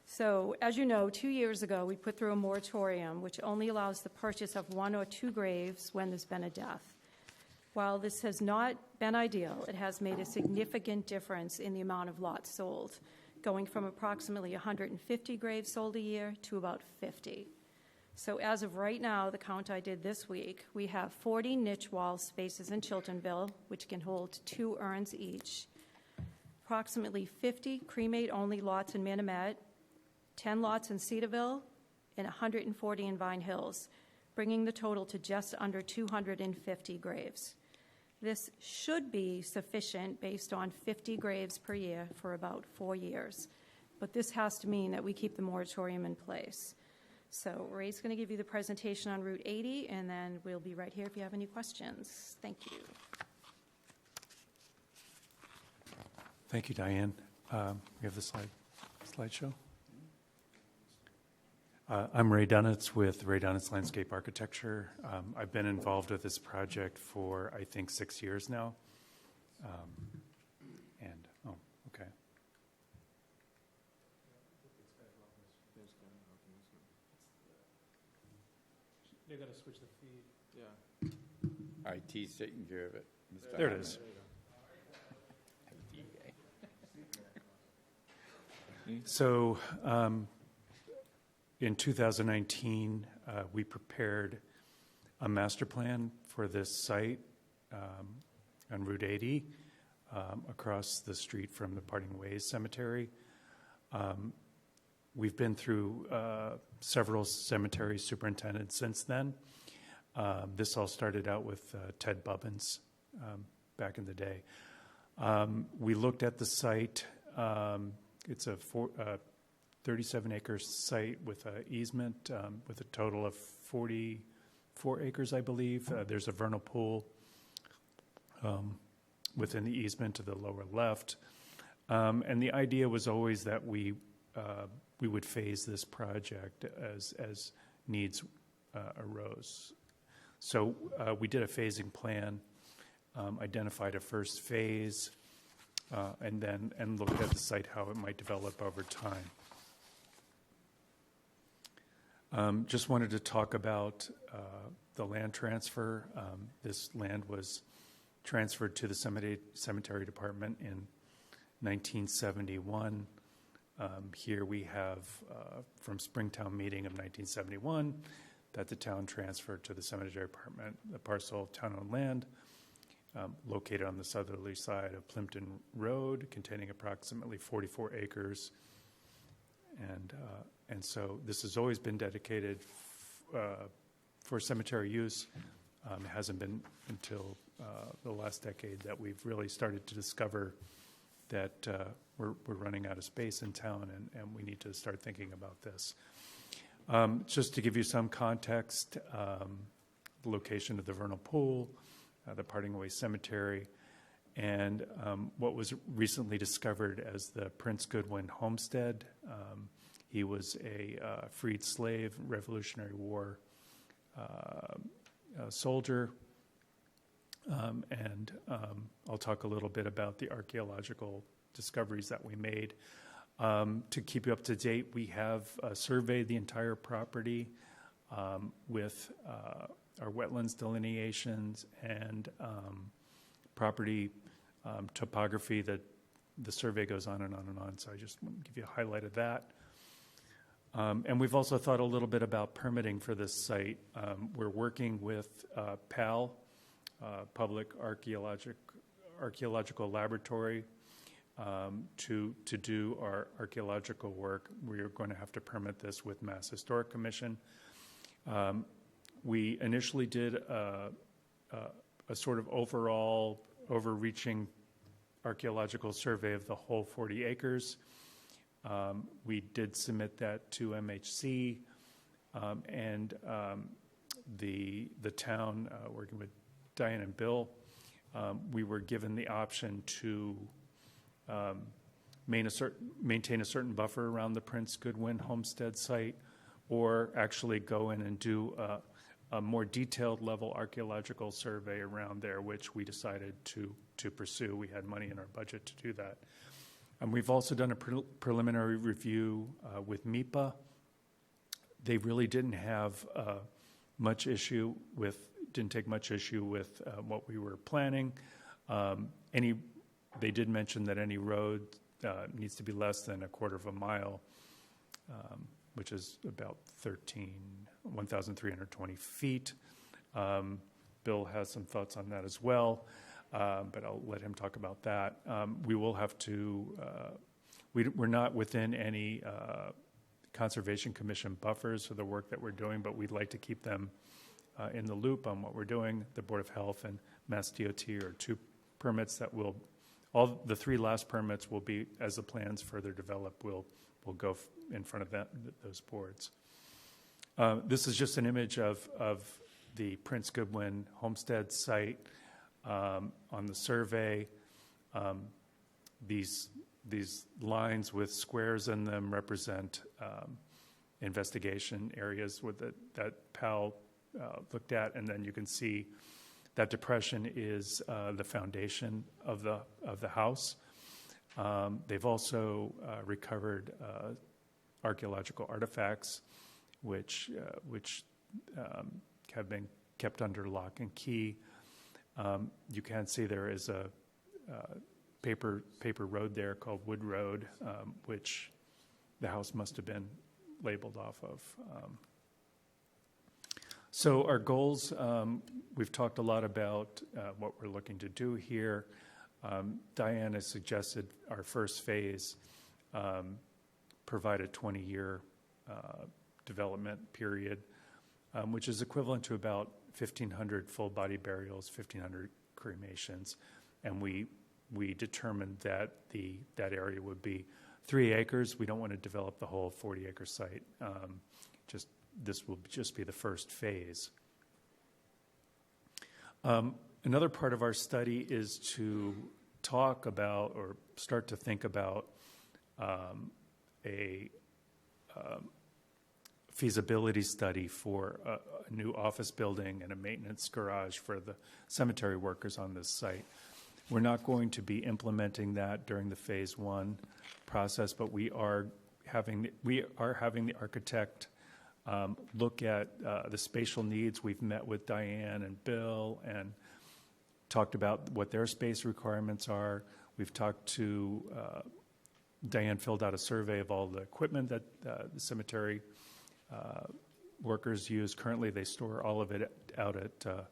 Speaker 12: So, as you know, 2 years ago, we put through a moratorium which only allows the purchase of 1 or 2 graves when there's been a death. While this has not been ideal, it has made a significant difference in the amount of lots sold, going from approximately 150 graves sold a year to about 50. So as of right now, the count I did this week, we have 40 niche wall spaces in Chiltonville, which can hold 2 urns each, approximately 50 cremate-only lots in Manomet, 10 lots in Cedarville, and 140 in Vine Hills, bringing the total to just under 250 graves. This should be sufficient based on 50 graves per year for about 4 years. But this has to mean that we keep the moratorium in place. So Ray's going to give you the presentation on Route 80, and then we'll be right here if you have any questions. Thank you.
Speaker 13: Thank you, Diane. We have the slideshow. I'm Ray Dunitz with Ray Dunitz Landscape Architecture. I've been involved with this project for, I think, 6 years now. Okay.
Speaker 3: They're going to switch the feed. Yeah.
Speaker 1: IT's taking care of it. Mr.
Speaker 13: There it is. So, in 2019, we prepared a master plan for this site on Route 80 across the street from the Parting Ways Cemetery. We've been through several cemetery superintendents since then. This all started out with Ted Bubbins back in the day. We looked at the site It's a 37-acre site with an easement with a total of 44 acres, I believe. There's a vernal pool within the easement to the lower left. And the idea was always that we would phase this project as needs arose. So we did a phasing plan, identified a first phase, and looked at the site, how it might develop over time. Just wanted to talk about the land transfer. This land was transferred to the cemetery department in 1971. Here we have from Springtown meeting of 1971 that the town transferred to the cemetery department the parcel of town-owned land located on the southerly side of Plimpton Road, containing approximately 44 acres. And so this has always been dedicated for cemetery use. It hasn't been until the last decade that we've really started to discover that we're running out of space in town, and we need to start thinking about this. Just to give you some context, the location of the vernal pool, the Parting Way Cemetery, and what was recently discovered as the Prince Goodwin Homestead. He was a freed slave, Revolutionary War soldier, and I'll talk a little bit about the archaeological discoveries that we made. To keep you up to date, we have surveyed the entire property with our wetlands delineations and property topography. That the survey goes on and on and on, so I just want to give you a highlight of that. And we've also thought a little bit about permitting for this site. We're working with PAL, Public Archaeological Laboratory, to do our archaeological work. We are going to have to permit this with Mass Historic Commission. We initially did a sort of overall overreaching archaeological survey of the whole 40 acres. We did submit that to MHC, and the town, working with Diane and Bill, we were given the option to maintain a certain buffer around the Prince Goodwin Homestead site, or actually go in and do a more detailed level archaeological survey around there, which we decided to pursue. We had money in our budget to do that. And we've also done a preliminary review with MIPA. They really didn't have much issue with, didn't take much issue with what we were planning. They did mention that any road needs to be less than a quarter of a mile, which is about 1,320 feet. Bill has some thoughts on that as well, but I'll let him talk about that. We will have to, we're not within any Conservation Commission buffers for the work that we're doing, but we'd like to keep them in the loop on what we're doing. The Board of Health and Mass DOT are two permits that will, all the three last permits will be, as the plans further develop, will go in front of those boards. This is just an image of the Prince Goodwin Homestead site on the survey. These lines with squares in them represent investigation areas that PAL looked at, and then you can see that depression is the foundation of the house. They've also recovered archaeological artifacts, which have been kept under lock and key. You can see there is a paper road there called Wood Road, which the house must have been labeled off of. So our goals, we've talked a lot about what we're looking to do here. Diane has suggested our first phase provide a 20-year development period, which is equivalent to about 1,500 full-body burials, 1,500 cremations, and we we determined that that area would be 3 acres. We don't want to develop the whole 40-acre site. This will just be the first phase. Another part of our study is to talk about or start to think about a feasibility study for a new office building and a maintenance garage for the cemetery workers on this site. We're not going to be implementing that during the phase 1 process, but we are having the architect look at the spatial needs. We've met with Diane and Bill and talked about what their space requirements are. We've talked to Diane filled out a survey of all the equipment that the cemetery workers use. Currently, they store all of it out at the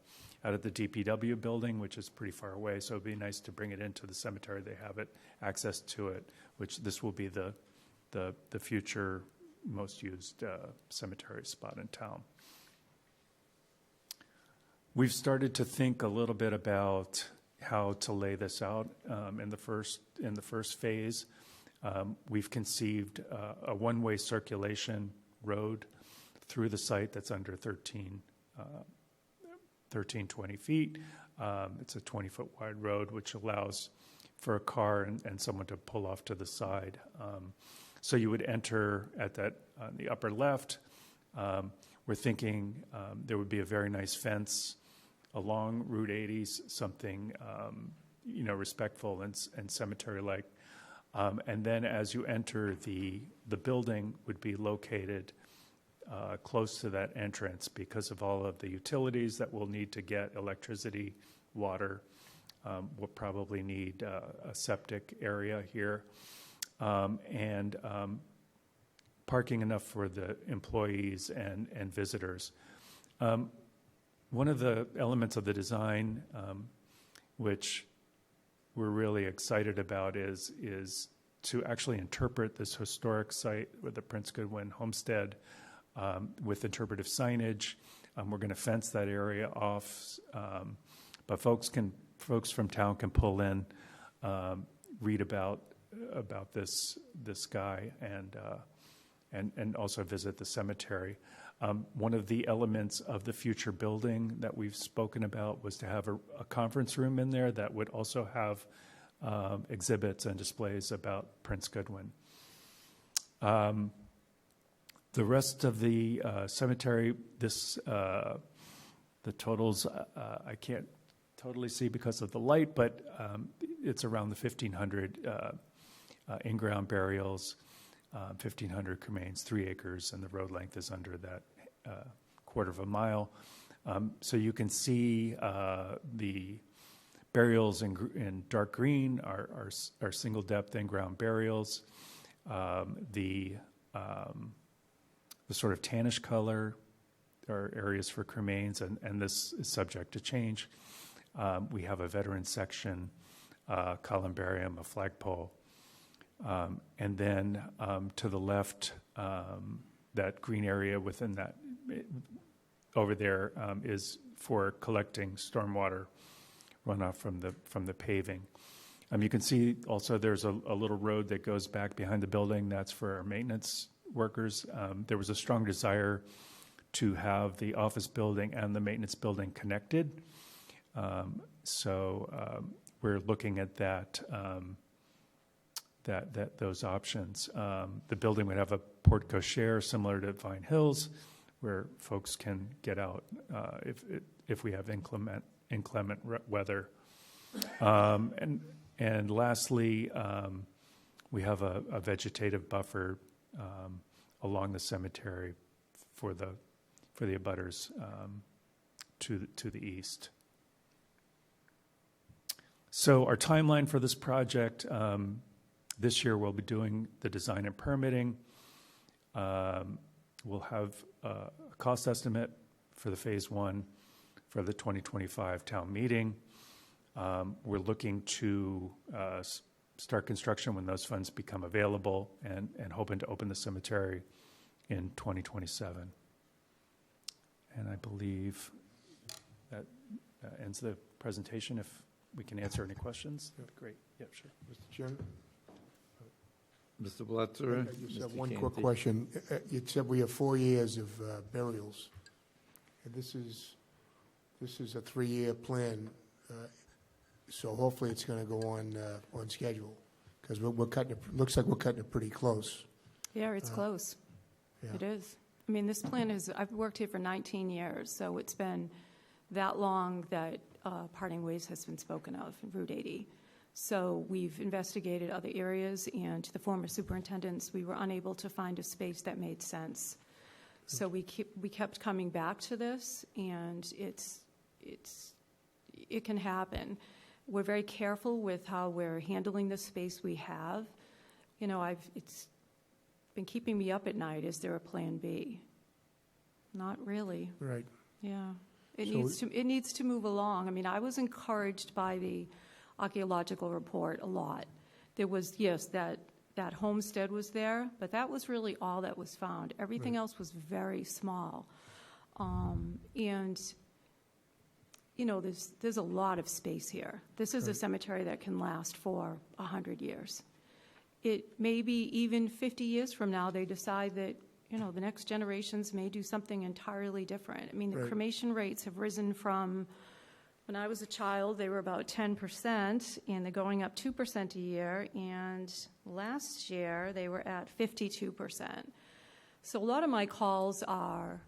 Speaker 13: DPW building, which is pretty far away. So it'd be nice to bring it into the cemetery. They have access to it, which this will be the future most used cemetery spot in town. We've started to think a little bit about how to lay this out in the first phase. We've conceived a one-way circulation road through the site that's under 1320 feet. It's a 20-foot wide road, which allows for a car and someone to pull off to the side. So you would enter at that on the upper left. We're thinking there would be a very nice fence along Route 80, something respectful and cemetery-like. And then as you enter, the building would be located close to that entrance because of all of the utilities that we'll need to get electricity, water. We'll probably need a septic area here. And parking enough for the employees and visitors. One of the elements of the design, which we're really excited about, is to actually interpret this historic site with the Prince Goodwin homestead with interpretive signage. We're going to fence that area off, but folks from town can pull in, read about this guy, and also visit the cemetery. One of the elements of the future building that we've spoken about was to have a conference room in there that would also have exhibits and displays about Prince Goodwin. The rest of the cemetery, the totals I can't totally see because of the light, but it's around the 1,500 in-ground burials, 1,500 cremains, 3 acres, and the road length is under that quarter of a mile. So you can see the burials in dark green are single depth in-ground burials. The sort of tannish color are areas for cremains, and this is subject to change. We have a veteran section, columbarium, a flagpole. And then to the left, that green area within that over there is for collecting stormwater runoff from the paving. You can see also there's a little road that goes back behind the building. That's for our maintenance workers. There was a strong desire to have the office building and the maintenance building connected. So we're looking at those options. The building would have a porte cochere similar to Vine Hills, where folks can get out if we have inclement weather. And lastly, we have a vegetative buffer along the cemetery for the abutters to the east. So our timeline for this project, this year we'll be doing the design and permitting. We'll have a cost estimate for the phase 1 for the 2025 town meeting. We're looking to start construction when those funds become available and hoping to open the cemetery in 2027. And I believe that ends the presentation. If we can answer any questions. That'd be great. Yeah, sure.
Speaker 6: Mr. Chairman?
Speaker 1: Mr. Blitzer?
Speaker 6: I just have
Speaker 1: Mr.
Speaker 6: one quick
Speaker 1: Canty?
Speaker 6: question. You said we have 4 years of burials, and this is a 3-year plan, so hopefully it's going to go on schedule, because we're cutting it, looks like we're cutting it pretty close.
Speaker 12: Yeah, it's close.
Speaker 6: Yeah.
Speaker 12: It is. I mean, this plan is, I've worked here for 19 years, so it's been that long that parting ways has been spoken of in Route 80. So we've investigated other areas, and to the former superintendents, we were unable to find a space that made sense. So we kept coming back to this, and it can happen. We're very careful with how we're handling the space we have. You know, it's been keeping me up at night. Is there a plan B? Not really.
Speaker 6: Right.
Speaker 12: Yeah. It needs to move along. I mean, I was encouraged by the archaeological report a lot. There was, yes, that homestead was there, but that was really all that was found. Everything else was very small. And, you know, there's a lot of space here. This is a cemetery that can last for 100 years. It may be even 50 years from now, they decide that, you know, the next generations may do something entirely different. I mean, the cremation rates have risen from, when I was a child, they were about 10%, and they're going up 2% a year, and last year they were at 52%. So a lot of my calls are,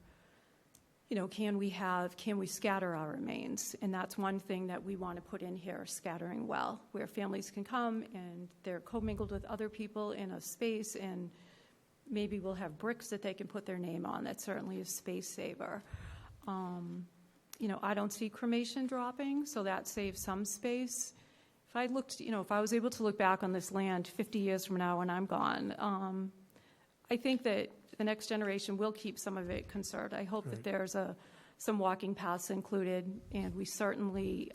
Speaker 12: you know, can we scatter our remains? And that's one thing that we want to put in here, scattering well, where families can come and they're commingled with other people in a space, and maybe we'll have bricks that they can put their name on. That certainly is space saver. You know, I don't see cremation dropping, so that saves some space. If I looked, you know, if I was able to look back on this land 50 years from now when I'm gone, I think that the next generation will keep some of it conserved. I hope that there's some walking paths included, and we certainly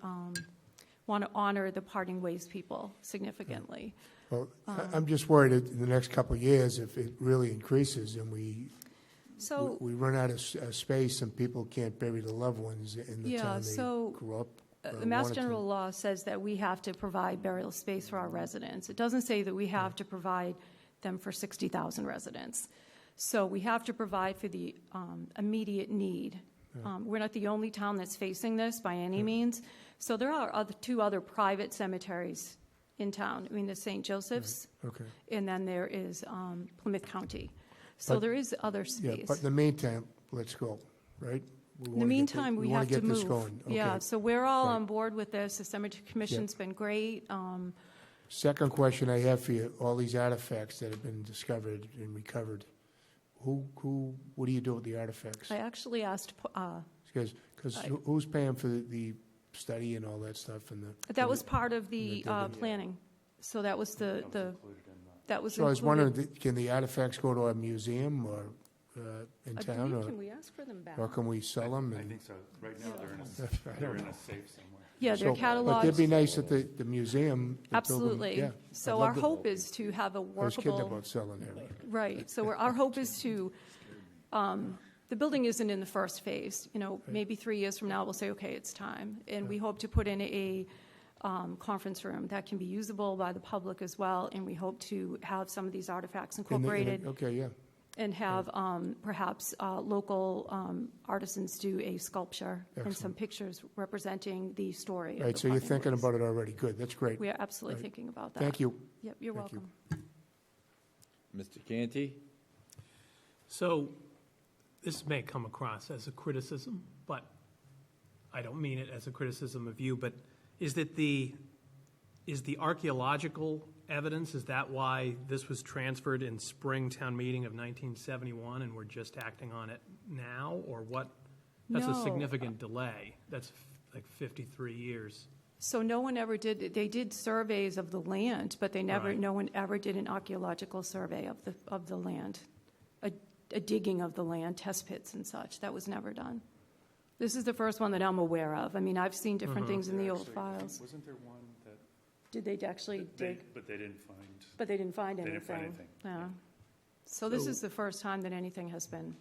Speaker 12: want to honor the parting ways people significantly.
Speaker 6: Well, I'm just worried that in the next couple of years, if it really increases and we run out of space and people can't bury the loved ones in the town they grew up.
Speaker 12: The Mass General Law says that we have to provide burial space for our residents. It doesn't say that we have to provide them for 60,000 residents. So we have to provide for the immediate need. We're not the only town that's facing this by any means. So there are two other private cemeteries in town. I mean, there's St. Joseph's, and then there is Plymouth County. So there is other space.
Speaker 6: Yeah, but in the meantime, let's go, right?
Speaker 12: In the meantime, we have to move.
Speaker 6: This going. Okay.
Speaker 12: Yeah, so we're all on board with this. The Cemetery Commission's been great.
Speaker 6: Second question I have for you, all these artifacts that have been discovered and recovered, what do you do with the artifacts?
Speaker 12: I actually asked...
Speaker 6: Because who's paying for the study and all that stuff?
Speaker 12: That was part of the planning. So that was that was
Speaker 6: So I was
Speaker 12: included.
Speaker 6: wondering, can the artifacts go to a museum or in town?
Speaker 12: Can we ask for them back?
Speaker 6: Or can we sell them?
Speaker 13: I think so. Right now, they're in a safe somewhere.
Speaker 12: Yeah, they're cataloged.
Speaker 6: But it'd be nice at the museum.
Speaker 12: Absolutely. So our hope is to have a workable...
Speaker 6: I was kidding about selling it.
Speaker 12: Right. So our hope is to... the building isn't in the first phase. You know, maybe 3 years from now, we'll say, okay, it's time. And we hope to put in a conference room that can be usable by the public as well. And we hope to have some of these artifacts incorporated. And have perhaps local artisans do a sculpture and some pictures representing the story.
Speaker 6: Right, so you're thinking about it already. Good, that's great.
Speaker 12: We are absolutely thinking about that.
Speaker 6: Thank you.
Speaker 12: Yep, you're welcome.
Speaker 1: Mr. Canty?
Speaker 3: So this may come across as a criticism, but I don't mean it as a criticism of you, but is the archaeological evidence, is that why this was transferred in spring town meeting of 1971 and we're just acting on it now, or what? That's a significant delay. That's like 53 years.
Speaker 12: So no one ever did, they did surveys of the land, but they never, no one ever did an archaeological survey of the land, a digging of the land, test pits and such. That was never done. This is the first one that I'm aware of. I mean, I've seen different things in the old files.
Speaker 13: Wasn't there one that...
Speaker 12: Did they actually dig?
Speaker 13: But they didn't find...
Speaker 12: But they didn't find anything.
Speaker 13: They didn't find anything.
Speaker 12: Yeah. So this is the first time that anything has been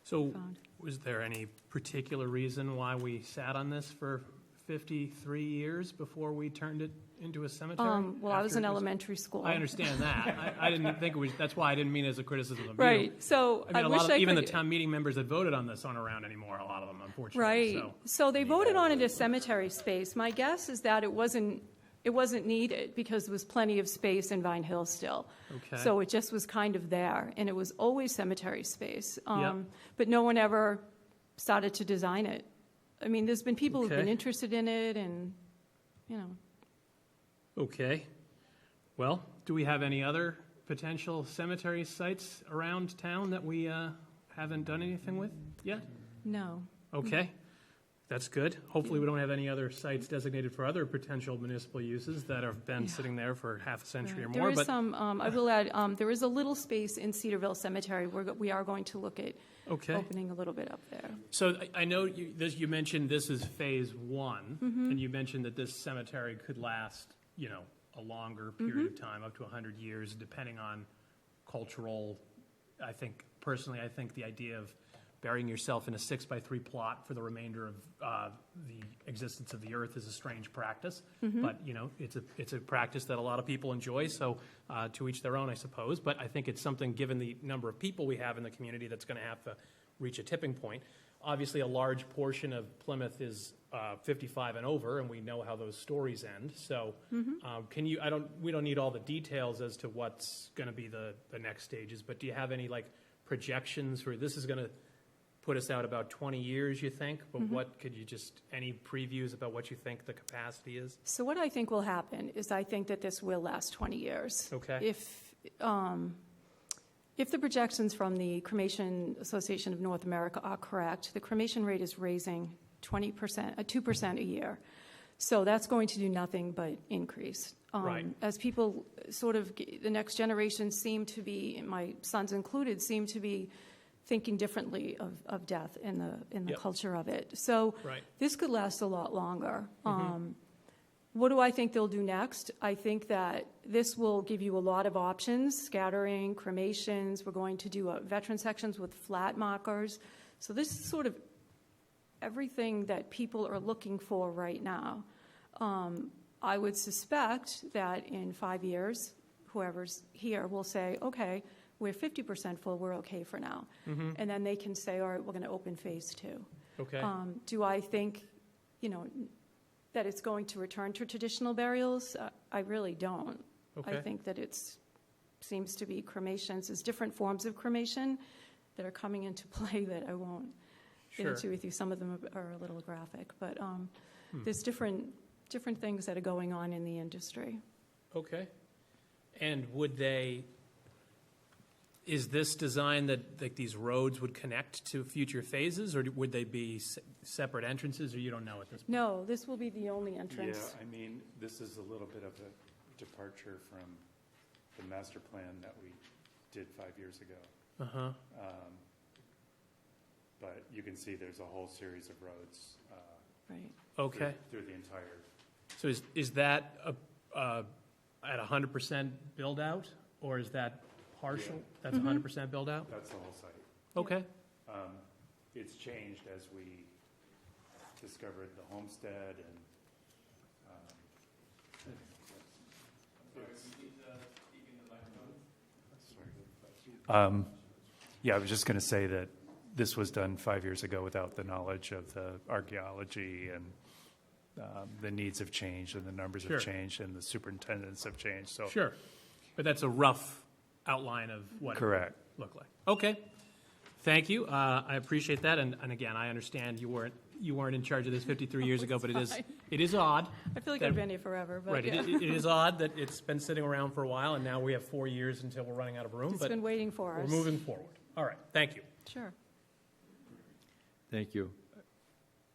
Speaker 3: So
Speaker 12: found.
Speaker 3: was there any particular reason why we sat on this for 53 years before we turned it into a cemetery?
Speaker 12: Well, I was
Speaker 3: After
Speaker 12: in
Speaker 3: it
Speaker 12: elementary school.
Speaker 3: I understand that. I didn't think it was, that's why I didn't mean it as a criticism of you.
Speaker 12: Right, so
Speaker 3: I mean,
Speaker 12: I
Speaker 3: a
Speaker 12: wish
Speaker 3: lot of,
Speaker 12: I
Speaker 3: even the
Speaker 12: could-
Speaker 3: town meeting members that voted on this aren't around anymore, a lot of them, unfortunately.
Speaker 12: Right, so they voted on it as cemetery space. My guess is that it wasn't needed because there was plenty of space in Vine Hill still.
Speaker 3: Okay.
Speaker 12: So it just was kind of there, and it was always cemetery space.
Speaker 3: Yep.
Speaker 12: But no one ever started to design it. I mean, there's been people who've been
Speaker 3: Okay.
Speaker 12: interested in it, and, you know.
Speaker 3: Okay. Well, do we have any other potential cemetery sites around town that we haven't done anything with yet?
Speaker 12: No.
Speaker 3: Okay, that's good. Hopefully, we don't have any other sites designated for other potential municipal uses that have been sitting there for half a century or
Speaker 12: Right. There
Speaker 3: more.
Speaker 12: is
Speaker 3: But
Speaker 12: some, I will add, there is a little space in Cedarville Cemetery. We are going to look at
Speaker 3: Okay.
Speaker 12: opening a little bit up there.
Speaker 3: So I know you mentioned this is phase one,
Speaker 12: Mm-hmm.
Speaker 3: and you mentioned that this cemetery could last, a longer period
Speaker 12: Mm-hmm.
Speaker 3: of time, up to 100 years, depending on cultural. I think the idea of burying yourself in a 6x3 plot for the remainder of the existence of the earth is a strange practice.
Speaker 12: Mm-hmm.
Speaker 3: But it's a practice that a lot of people enjoy. So to each their own, I suppose. But I think it's something, given the number of people we have in the community, that's going to have to reach a tipping point. Obviously, a large portion of Plymouth is 55 and over, and we know how those stories end. So, we don't need all the details as to what's going to be the next stages, but do you have any projections for this is going to put us out about 20 years, you think? But what could you any previews about what you think the capacity is?
Speaker 12: So what I think will happen is I think that this will last 20 years.
Speaker 3: Okay.
Speaker 12: If the projections from the Cremation Association of North America are correct, the cremation rate is raising 2% a year. So that's going to do nothing but increase.
Speaker 3: Right.
Speaker 12: As people the next generation seem to be, my sons included, seem to be thinking differently of death in the
Speaker 3: Yep.
Speaker 12: culture of it. So
Speaker 3: Right.
Speaker 12: this could last a lot longer. What do I think they'll do next? I think that this will give you a lot of options, scattering, cremations. We're going to do veteran sections with flat markers. So this is sort of everything that people are looking for right now. I would suspect that in 5 years, whoever's here will say, okay, we're 50% full, we're okay for now. And then they can say, all right, we're going to open phase 2.
Speaker 3: Okay.
Speaker 12: Do I think, that it's going to return to traditional burials? I really don't.
Speaker 3: Okay.
Speaker 12: I think that seems to be cremations. There's different forms of cremation that are coming into play that I won't get
Speaker 3: Sure.
Speaker 12: into with you. Some of them are a little graphic, but there's different things that are going on in the industry.
Speaker 3: Okay. And is this design that these roads would connect to future phases, or would they be separate entrances, or you don't know at this point?
Speaker 12: No, this will be the only entrance.
Speaker 13: Yeah, I mean, this is a little bit of a departure from the master plan that we did 5 years ago.
Speaker 3: Uh-huh.
Speaker 13: But you can see there's a whole series of roads
Speaker 12: Right.
Speaker 3: Okay.
Speaker 13: through the entire.
Speaker 3: So is that at 100% build out, or is that partial?
Speaker 13: Yeah.
Speaker 3: That's 100% build out?
Speaker 13: That's the whole site.
Speaker 3: Okay.
Speaker 13: It's changed as we discovered the homestead and. Yeah, I was just going to say that this was done 5 years ago without the knowledge of the archaeology, and the needs have changed, and the numbers
Speaker 3: Sure.
Speaker 13: have changed, and the superintendents have changed. So
Speaker 3: Sure. But that's a rough outline of what
Speaker 13: Correct.
Speaker 3: it would look like. Okay. Thank you. I appreciate that. And again, I understand you weren't in charge of this 53 years ago, but
Speaker 12: Fine.
Speaker 3: it is odd.
Speaker 12: I feel like
Speaker 3: that-
Speaker 12: I've been here forever, but
Speaker 3: Right.
Speaker 12: yeah.
Speaker 3: It is odd that it's been sitting around for a while, and now we have 4 years until we're running out of room.
Speaker 12: It's
Speaker 3: But
Speaker 12: been waiting for
Speaker 3: we're
Speaker 12: us.
Speaker 3: moving forward. All right. Thank you.
Speaker 12: Sure.
Speaker 1: Thank you.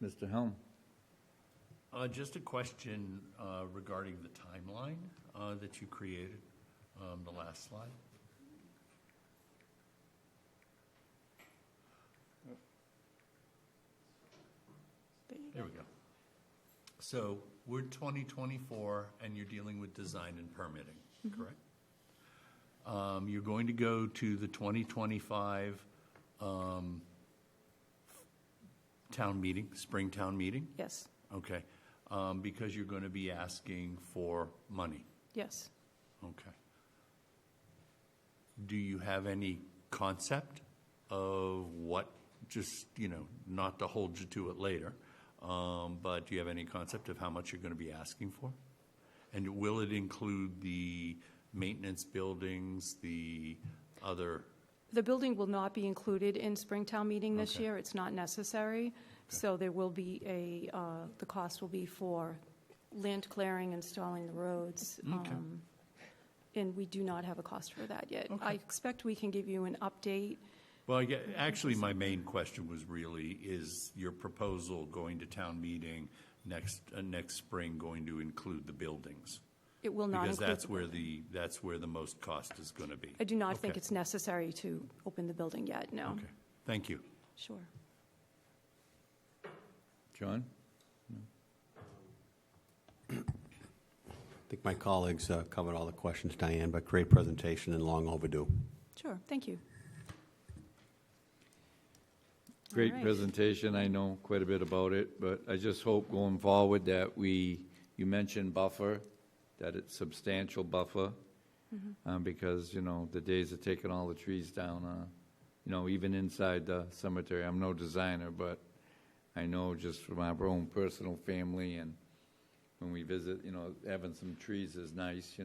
Speaker 1: Mr. Helm?
Speaker 2: Just a question regarding the timeline that you created, the last slide. There we go. So we're 2024, and you're dealing with design and permitting, correct? You're going to go to the 2025 town meeting, spring town meeting?
Speaker 12: Yes.
Speaker 2: Okay. because you're going to be asking for money.
Speaker 12: Yes.
Speaker 2: Okay. Do you have any concept of what, just, not to hold you to it later, but do you have any concept of how much you're going to be asking for? And will it include the maintenance buildings, the other?
Speaker 12: The building will not be included in Springtown meeting this
Speaker 2: Okay.
Speaker 12: year. It's not necessary. So there will be the cost will be for land clearing, installing the roads.
Speaker 2: Okay.
Speaker 12: And we do not have a cost for that yet.
Speaker 2: Okay.
Speaker 12: I expect we can give you an update.
Speaker 2: Well, actually, my main question was really, is your proposal going to town meeting next spring going to include the buildings?
Speaker 12: It will not
Speaker 2: Because
Speaker 12: include.
Speaker 2: that's where the most cost is going to be.
Speaker 12: I do not think
Speaker 2: Okay.
Speaker 12: it's necessary to open the building yet, no.
Speaker 2: Okay, thank you.
Speaker 12: Sure.
Speaker 1: John?
Speaker 8: I think my colleagues covered all the questions, Diane, but great presentation and long overdue.
Speaker 12: Sure, thank you.
Speaker 1: Great
Speaker 12: right.
Speaker 1: presentation. I know quite a bit about it, but I just hope going forward that you mentioned buffer, that it's substantial buffer, because, the days of taking all the trees down, even inside the cemetery. I'm no designer, but I know just from our own personal family, and when we visit, having some trees is nice,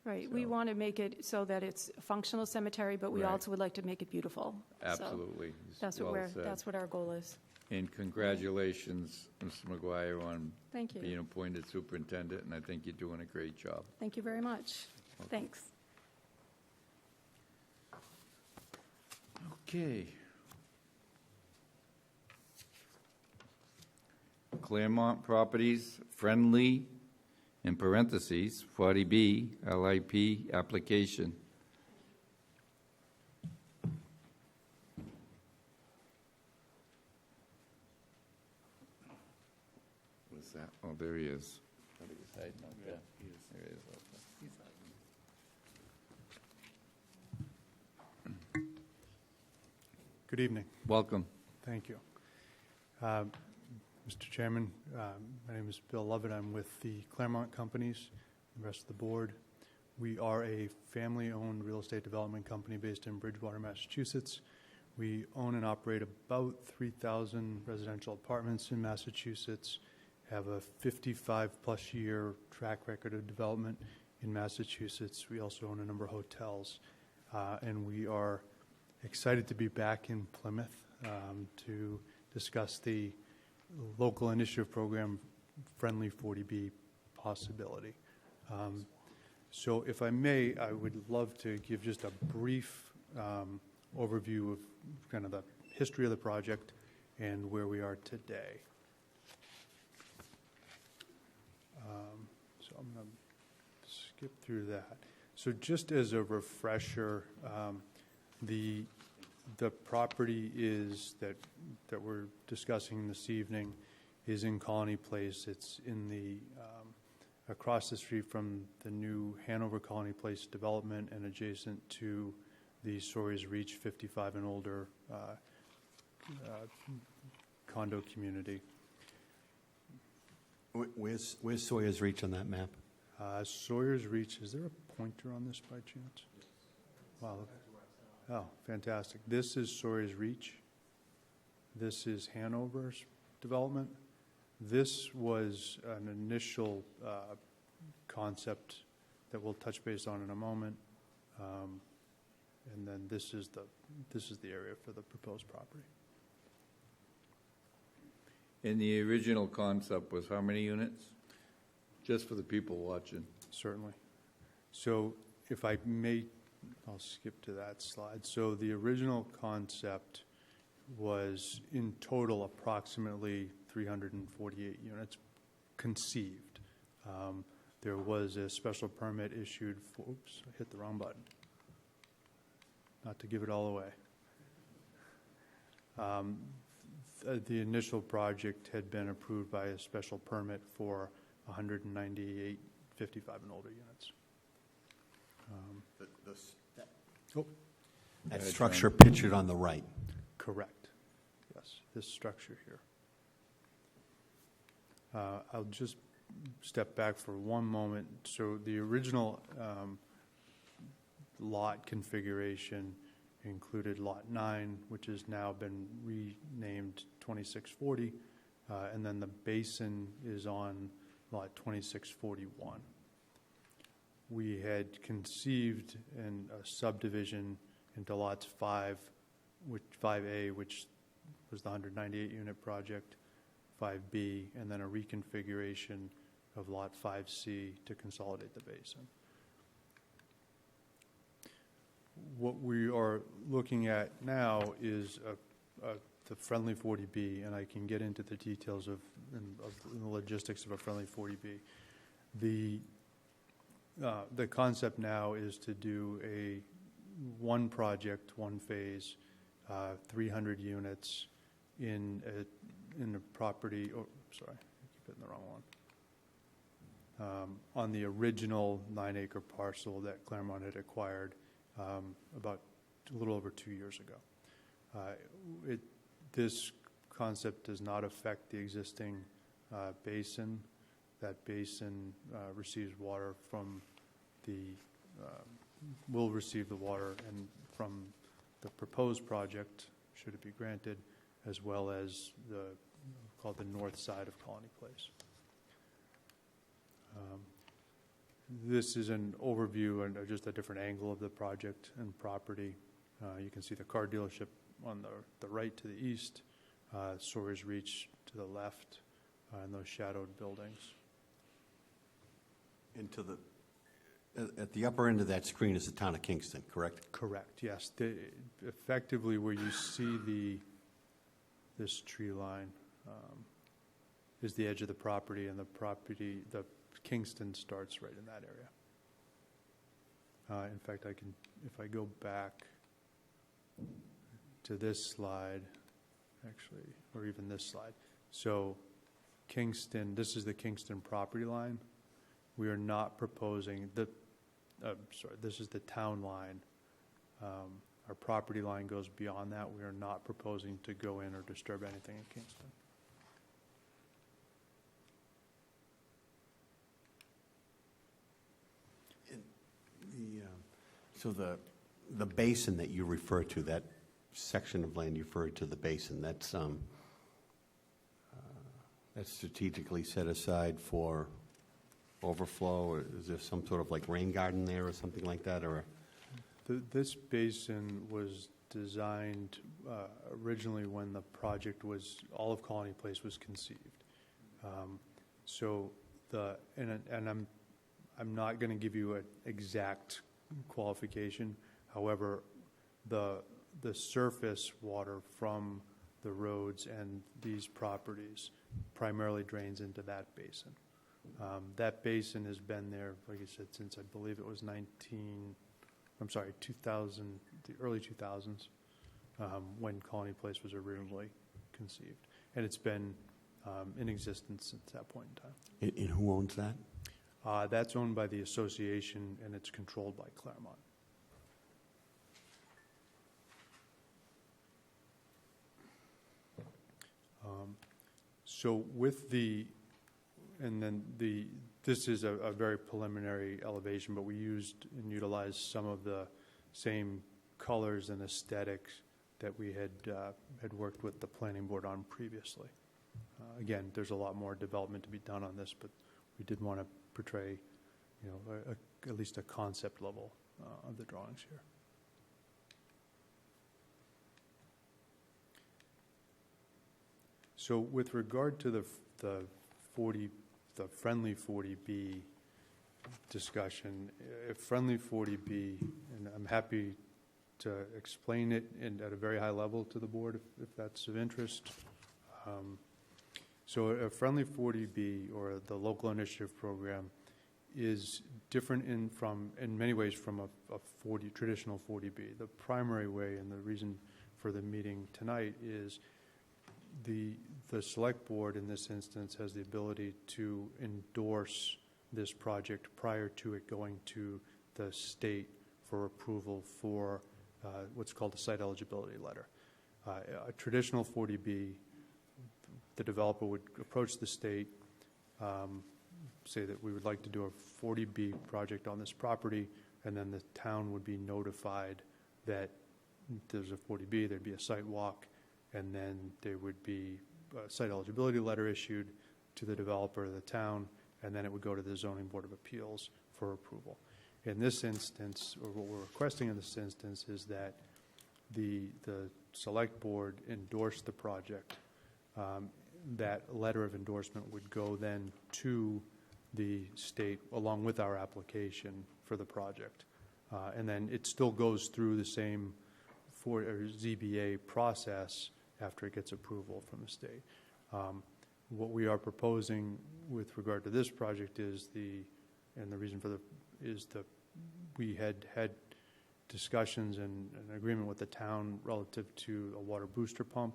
Speaker 12: Right, we
Speaker 1: So-
Speaker 12: want to make it so that it's a functional cemetery, but we
Speaker 1: Right.
Speaker 12: also would like to make it beautiful. So
Speaker 1: Absolutely.
Speaker 12: That's
Speaker 1: Well
Speaker 12: what
Speaker 1: said.
Speaker 12: that's what our goal is.
Speaker 1: And congratulations, Mr. McGuire, on
Speaker 12: Thank you.
Speaker 1: being appointed superintendent, and I think you're doing a great job.
Speaker 12: Thank you very much. Thanks.
Speaker 1: Okay. Claremont Properties, friendly, in parentheses, 40B, LIP application. What's that? Oh, there he is. There he is.
Speaker 13: Good evening.
Speaker 1: Welcome.
Speaker 13: Thank you. Mr. Chairman, my name is Bill Lovett. I'm with the Claremont Companies, the rest of the board. We are a family-owned real estate development company based in Bridgewater, Massachusetts. We own and operate about 3,000 residential apartments in Massachusetts, have a 55-plus year track record of development in Massachusetts. We also own a number of hotels, and we are excited to be back in Plymouth to discuss the local initiative program, Friendly 40B possibility. So if I may, I would love to give just a brief overview of kind of the history of the project and where we are today. So I'm going to skip through that. So just as a refresher, the property is that we're discussing this evening is in Colony Place. It's in the across the street from the new Hanover Colony Place development and adjacent to the Sawyer's Reach 55 and older condo community.
Speaker 8: Where's Sawyer's Reach on that map?
Speaker 13: Sawyer's Reach, is there a pointer on this by chance? Wow. Oh, fantastic. This is Sawyer's Reach. This is Hanover's development. This was an initial concept that we'll touch base on in a moment. And then this is the area for the proposed property.
Speaker 1: And the original concept was how many units? Just for the people watching.
Speaker 13: Certainly. So if I may, I'll skip to that slide. So the original concept was in total approximately 348 units conceived. There was a special permit issued for, oops, I hit the wrong button. Not to give it all away. The initial project had been approved by a special permit for 198 55 and older units.
Speaker 8: That structure pictured on the right.
Speaker 13: Correct. Yes, this structure here. I'll just step back for one moment. So the original lot configuration included Lot 9, which has now been renamed 2640, and then the basin is on Lot 2641. We had conceived in a subdivision into lots 5A, which was the 198-unit project, 5B, and then a reconfiguration of Lot 5C to consolidate the basin. What we are looking at now is the friendly 40B, and I can get into the details of the logistics of a friendly 40B. The concept now is to do one project, one phase, 300 units in a property. Oh, sorry, I keep hitting the wrong one. On the original 9-acre parcel that Claremont had acquired about a little over 2 years ago. This concept does not affect the existing basin. That basin receives water from will receive the water and from the proposed project, should it be granted, as well as called the north side of Colony Place. This is an overview and just a different angle of the project and property. You can see the car dealership on the right to the east, Sawyer's Reach to the left, and those shadowed buildings.
Speaker 8: And at the upper end of that screen is the town of Kingston, correct?
Speaker 13: Correct, yes. Effectively, where you see this tree line is the edge of the property, and the Kingston starts right in that area. In fact, if I go back to this slide, actually, or even this slide. So Kingston, this is the Kingston property line. We are not proposing, this is the town line. Our property line goes beyond that. We are not proposing to go in or disturb anything in Kingston.
Speaker 8: So the basin that you refer to, that section of land you referred to, the basin, that's strategically set aside for overflow, or is there some sort of like rain garden there or something like that, or?
Speaker 13: This basin was designed originally when the project all of Colony Place was conceived. I'm not going to give you an exact qualification. However, the surface water from the roads and these properties primarily drains into that basin. That basin has been there, like I said, since I believe it was 2000, the early 2000s, when Colony Place was originally conceived. And it's been in existence since that point in time.
Speaker 8: And who owns that?
Speaker 13: That's owned by the association, and it's controlled by Claremont. So with this is a very preliminary elevation, but we used and utilized some of the same colors and aesthetics that we had worked with the planning board on previously. Again, there's a lot more development to be done on this, but we did want to portray, at least a concept level of the drawings here. So with regard to the friendly 40B discussion, if friendly 40B, and I'm happy to explain it at a very high level to the board if that's of interest. So a friendly 40B, or the local initiative program, is different in many ways from a traditional 40B. The primary way, and the reason for the meeting tonight, is the select board in this instance has the ability to endorse this project prior to it going to the state for approval for what's called a site eligibility letter. A traditional 40B, the developer would approach the state, say that we would like to do a 40B project on this property, and then the town would be notified that there's a 40B, there'd be a site walk, and then there would be a site eligibility letter issued to the developer of the town, and then it would go to the Zoning Board of Appeals for approval. In this instance, or what we're requesting in this instance, is that the select board endorse the project. That letter of endorsement would go then to the state along with our application for the project. And then it still goes through the same ZBA process after it gets approval from the state. What we are proposing with regard to this project is and the reason for we had discussions and an agreement with the town relative to a water booster pump,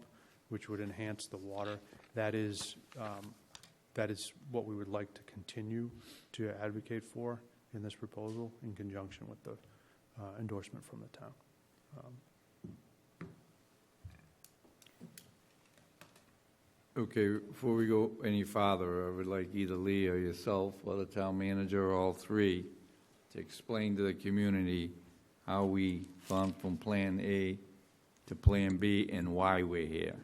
Speaker 13: which would enhance the water. That is what we would like to continue to advocate for in this proposal in conjunction with the endorsement from the town.
Speaker 1: Okay, before we go any farther, I would like either Lee or yourself or the town manager or all three to explain to the community how we gone from Plan A to Plan B and why we're here.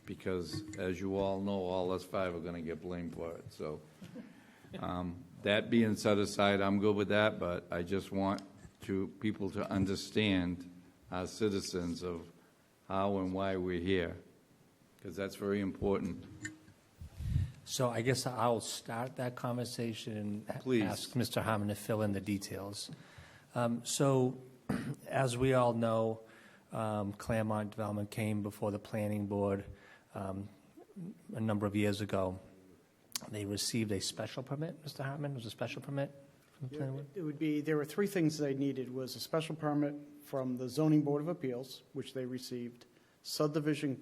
Speaker 1: Because, as you all know, all us five are going to get blamed for it. So, that being set aside, I'm good with that, but I just want people to understand, as citizens, of how and why we're here, because that's very important.
Speaker 11: So I guess I'll start that conversation and
Speaker 1: Please.
Speaker 11: ask Mr. Harmon to fill in the details. So, as we all know, Claremont Development came before the planning board a number of years ago. They received a special permit, Mr. Hartman. Was a special permit from the planning board?
Speaker 14: It would be, there were three things they needed, was a special permit from the Zoning Board of Appeals, which they received, subdivision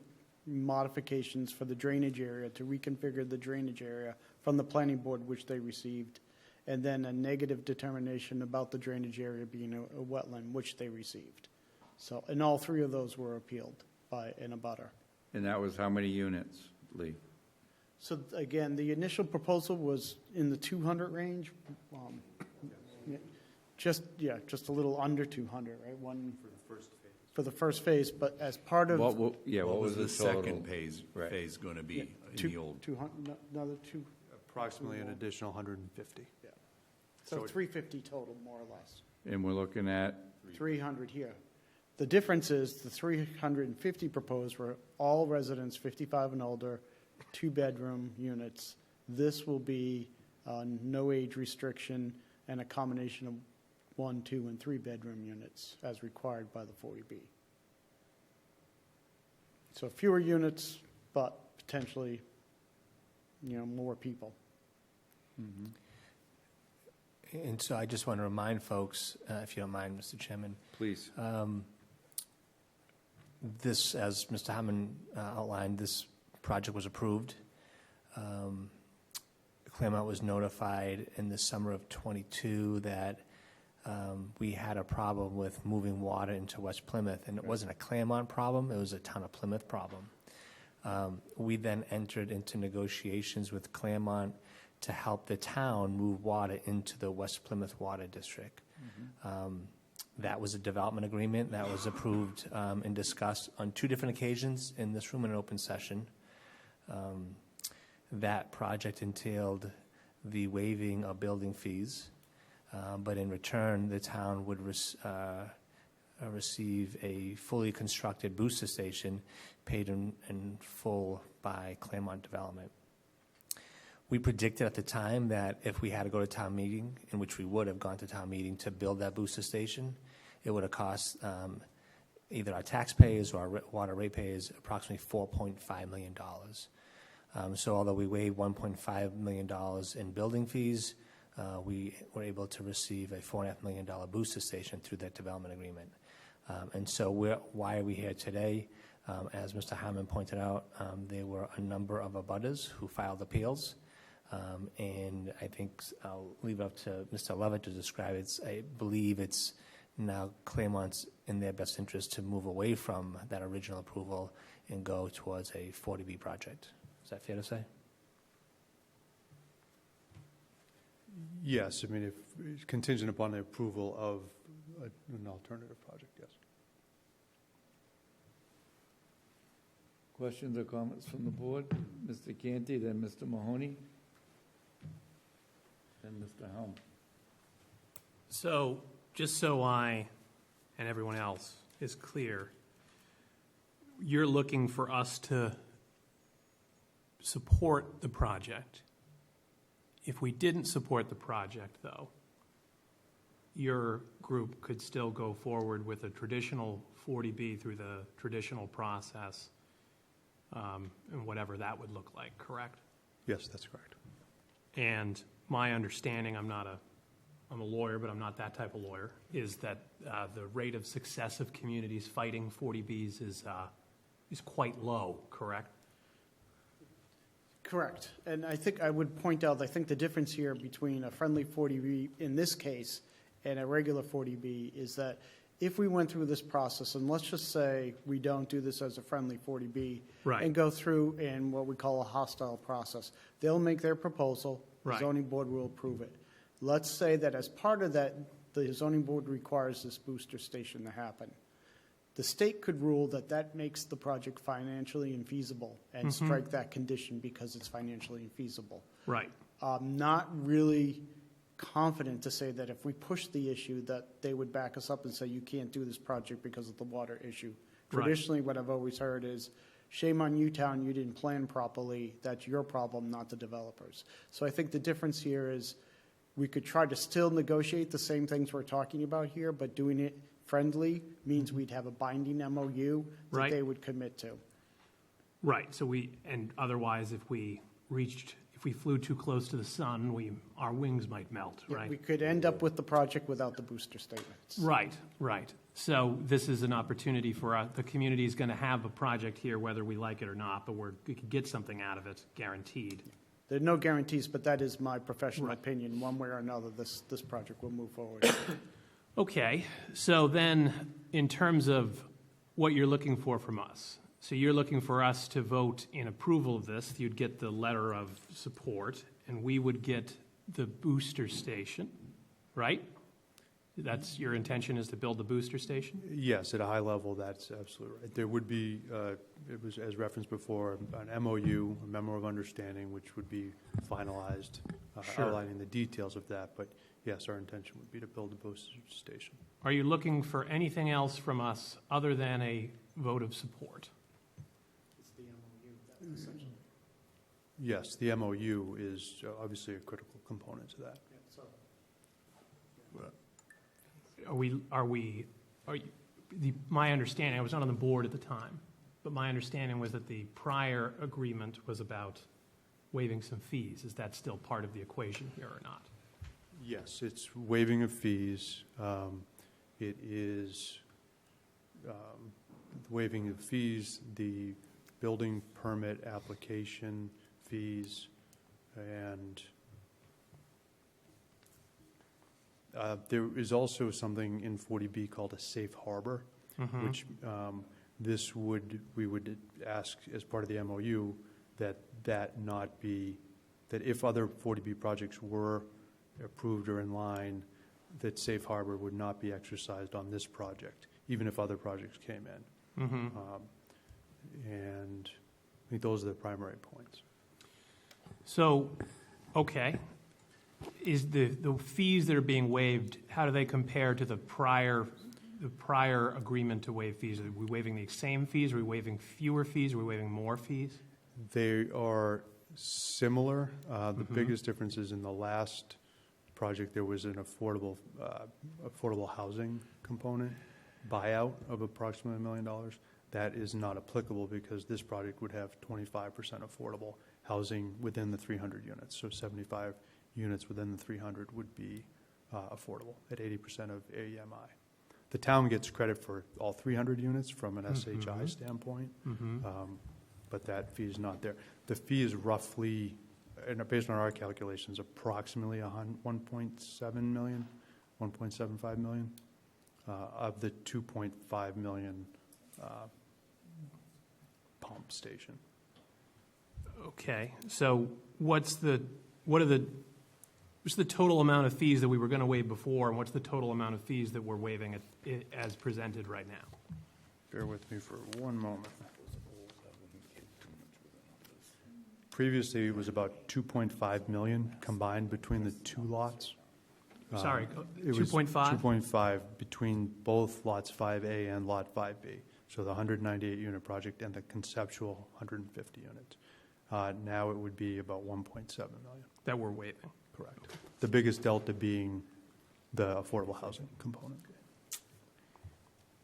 Speaker 14: modifications for the drainage area to reconfigure the drainage area from the planning board, which they received, and then a negative determination about the drainage area being a wetland, which they received. So, and all three of those were appealed by an abutter.
Speaker 1: And that was how many units, Lee?
Speaker 14: So again, the initial proposal was in the 200 range. Just a little under 200, right? One for the first phase. For the first phase, but as part of
Speaker 1: What was the total?
Speaker 2: second phase going to be in the old?
Speaker 14: 200, another two.
Speaker 13: Approximately an additional 150.
Speaker 14: Yeah. So 350 total, more or less.
Speaker 1: And we're looking at
Speaker 14: 300 here. The difference is the 350 proposed were all residents 55 and older, 2-bedroom units. This will be no age restriction and a combination of 1, 2, and 3-bedroom units as required by the 40B. So fewer units, but potentially, more people.
Speaker 11: And so I just want to remind folks, if you don't mind, Mr. Chairman,
Speaker 1: please.
Speaker 11: This, as Mr. Hammond outlined, this project was approved. Claremont was notified in the summer of '22 that we had a problem with moving water into West Plymouth, and it wasn't a Claremont problem, it was a town of Plymouth problem. We then entered into negotiations with Claremont to help the town move water into the West Plymouth Water District. That was a development agreement that was approved and discussed on 2 different occasions in this room in an open session. That project entailed the waiving of building fees, but in return, the town would receive a fully constructed booster station paid in full by Claremont Development. We predicted at the time that if we had to go to town meeting, in which we would have gone to town meeting to build that booster station, it would have cost either our taxpayers or our water ratepayers approximately $4.5 million. So although we waived $1.5 million in building fees, we were able to receive a $4.5 million booster station through that development agreement. And so why are we here today? As Mr. Hammond pointed out, there were a number of abutters who filed appeals. And I think I'll leave it up to Mr. Levitt to describe it. I believe it's now Claremont's in their best interest to move away from that original approval and go towards a 40B project. Is that fair to say?
Speaker 13: Yes, I mean, if it's contingent upon the approval of an alternative project, yes.
Speaker 1: Questions or comments from the board? Mr. Canty, then Mr. Mahoney, then Mr. Helm.
Speaker 3: So, just so I and everyone else is clear, you're looking for us to support the project. If we didn't support the project, though, your group could still go forward with a traditional 40B through the traditional process, and whatever that would look like, correct?
Speaker 13: Yes, that's correct.
Speaker 3: And my understanding, I'm a lawyer, but I'm not that type of lawyer, is that the rate of success of communities fighting 40Bs is quite low, correct?
Speaker 14: Correct. And I think I would point out, I think the difference here between a friendly 40B in this case and a regular 40B is that if we went through this process, and let's just say we don't do this as a friendly 40B,
Speaker 3: Right.
Speaker 14: and go through in what we call a hostile process, they'll make their proposal, the
Speaker 3: Right.
Speaker 14: zoning board will approve it. Let's say that as part of that, the zoning board requires this booster station to happen. The state could rule that that makes the project financially infeasible and strike that condition because it's financially infeasible.
Speaker 3: Right.
Speaker 14: I'm not really confident to say that if we push the issue that they would back us up and say you can't do this project because of the water issue.
Speaker 3: Right.
Speaker 14: Traditionally, what I've always heard is, shame on you, town, you didn't plan properly. That's your problem, not the developers. So I think the difference here is we could try to still negotiate the same things we're talking about here, but doing it friendly means we'd have a binding MOU that
Speaker 3: Right.
Speaker 14: they would commit to.
Speaker 3: Right, so and otherwise, if we flew too close to the sun, our wings might melt, right?
Speaker 14: We could end up with the project without the booster statements.
Speaker 3: Right. So this is an opportunity for us, the community is going to have a project here, whether we like it or not, but we could get something out of it, guaranteed.
Speaker 14: There are no guarantees, but that is my professional
Speaker 3: Right.
Speaker 14: opinion. One way or another, this project will move forward.
Speaker 3: Okay, so then, in terms of what you're looking for from us, so you're looking for us to vote in approval of this, you'd get the letter of support, and we would get the booster station, right? That's your intention, is to build the booster station?
Speaker 13: Yes, at a high level, that's absolutely right. There would be, it was as referenced before, an MOU, a memo of understanding, which would be finalized,
Speaker 3: Sure.
Speaker 13: outlining the details of that. But yes, our intention would be to build a booster station.
Speaker 3: Are you looking for anything else from us other than a vote of support?
Speaker 13: Yes, the MOU is obviously a critical component to that.
Speaker 3: My understanding, I was not on the board at the time, but my understanding was that the prior agreement was about waiving some fees. Is that still part of the equation here or not?
Speaker 13: Yes, it's waiving of fees. It is waiving of fees, the building permit application fees, and there is also something in 40B called a safe harbor, which we would ask as part of the MOU that not be, that if other 40B projects were approved or in line, that safe harbor would not be exercised on this project, even if other projects came in. And I think those are the primary points.
Speaker 3: So, okay. Is the fees that are being waived, how do they compare to the prior agreement to waive fees? Are we waiving the same fees? Are we waiving fewer fees? Are we waiving more fees?
Speaker 13: They are similar. The biggest difference is in the last project, there was an affordable housing component buyout of approximately $1 million. That is not applicable because this project would have 25% affordable housing within the 300 units. So 75 units within the 300 would be affordable at 80% of AEMI. The town gets credit for all 300 units from an SHI standpoint, but that fee is not there. The fee is roughly, and based on our calculations, approximately 1.7 million, 1.75 million of the 2.5 million pump station.
Speaker 3: Okay, so what are the What's the total amount of fees that we were going to waive before, and what's the total amount of fees that we're waiving as presented right now?
Speaker 13: Bear with me for one moment. Previously, it was about 2.5 million combined between the two lots.
Speaker 3: Sorry,
Speaker 13: It was
Speaker 3: 2.5?
Speaker 13: 2.5 between both lots 5A and lot 5B. So the 198 unit project and the conceptual 150 units. Now it would be about 1.7 million.
Speaker 3: That we're waiving.
Speaker 13: Correct. The biggest delta being the affordable housing component.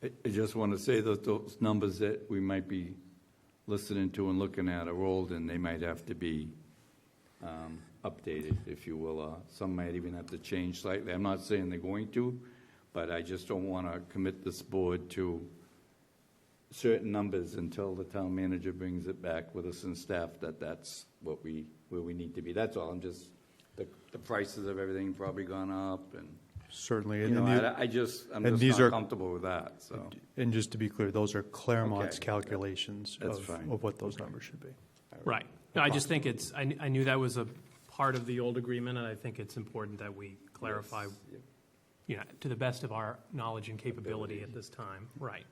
Speaker 1: I just want to say that those numbers that we might be listening to and looking at are old, and they might have to be updated, if you will. Some might even have to change slightly. I'm not saying they're going to, but I just don't want to commit this board to certain numbers until the town manager brings it back with us and staff, that's where we need to be. That's all. I'm just, the prices of everything probably gone up, and
Speaker 13: Certainly.
Speaker 1: you
Speaker 13: And
Speaker 1: know,
Speaker 13: then
Speaker 1: I'm just
Speaker 13: these
Speaker 1: not
Speaker 13: are-
Speaker 1: comfortable with that, so.
Speaker 13: And just to be clear, those are Claremont's
Speaker 1: Okay.
Speaker 13: calculations
Speaker 1: That's
Speaker 13: of
Speaker 1: fine.
Speaker 13: what those numbers should be.
Speaker 3: Right. No, I just think I knew that was a part of the old agreement, and I think it's important that we clarify, you know, to the best of our knowledge and capability at this time, right,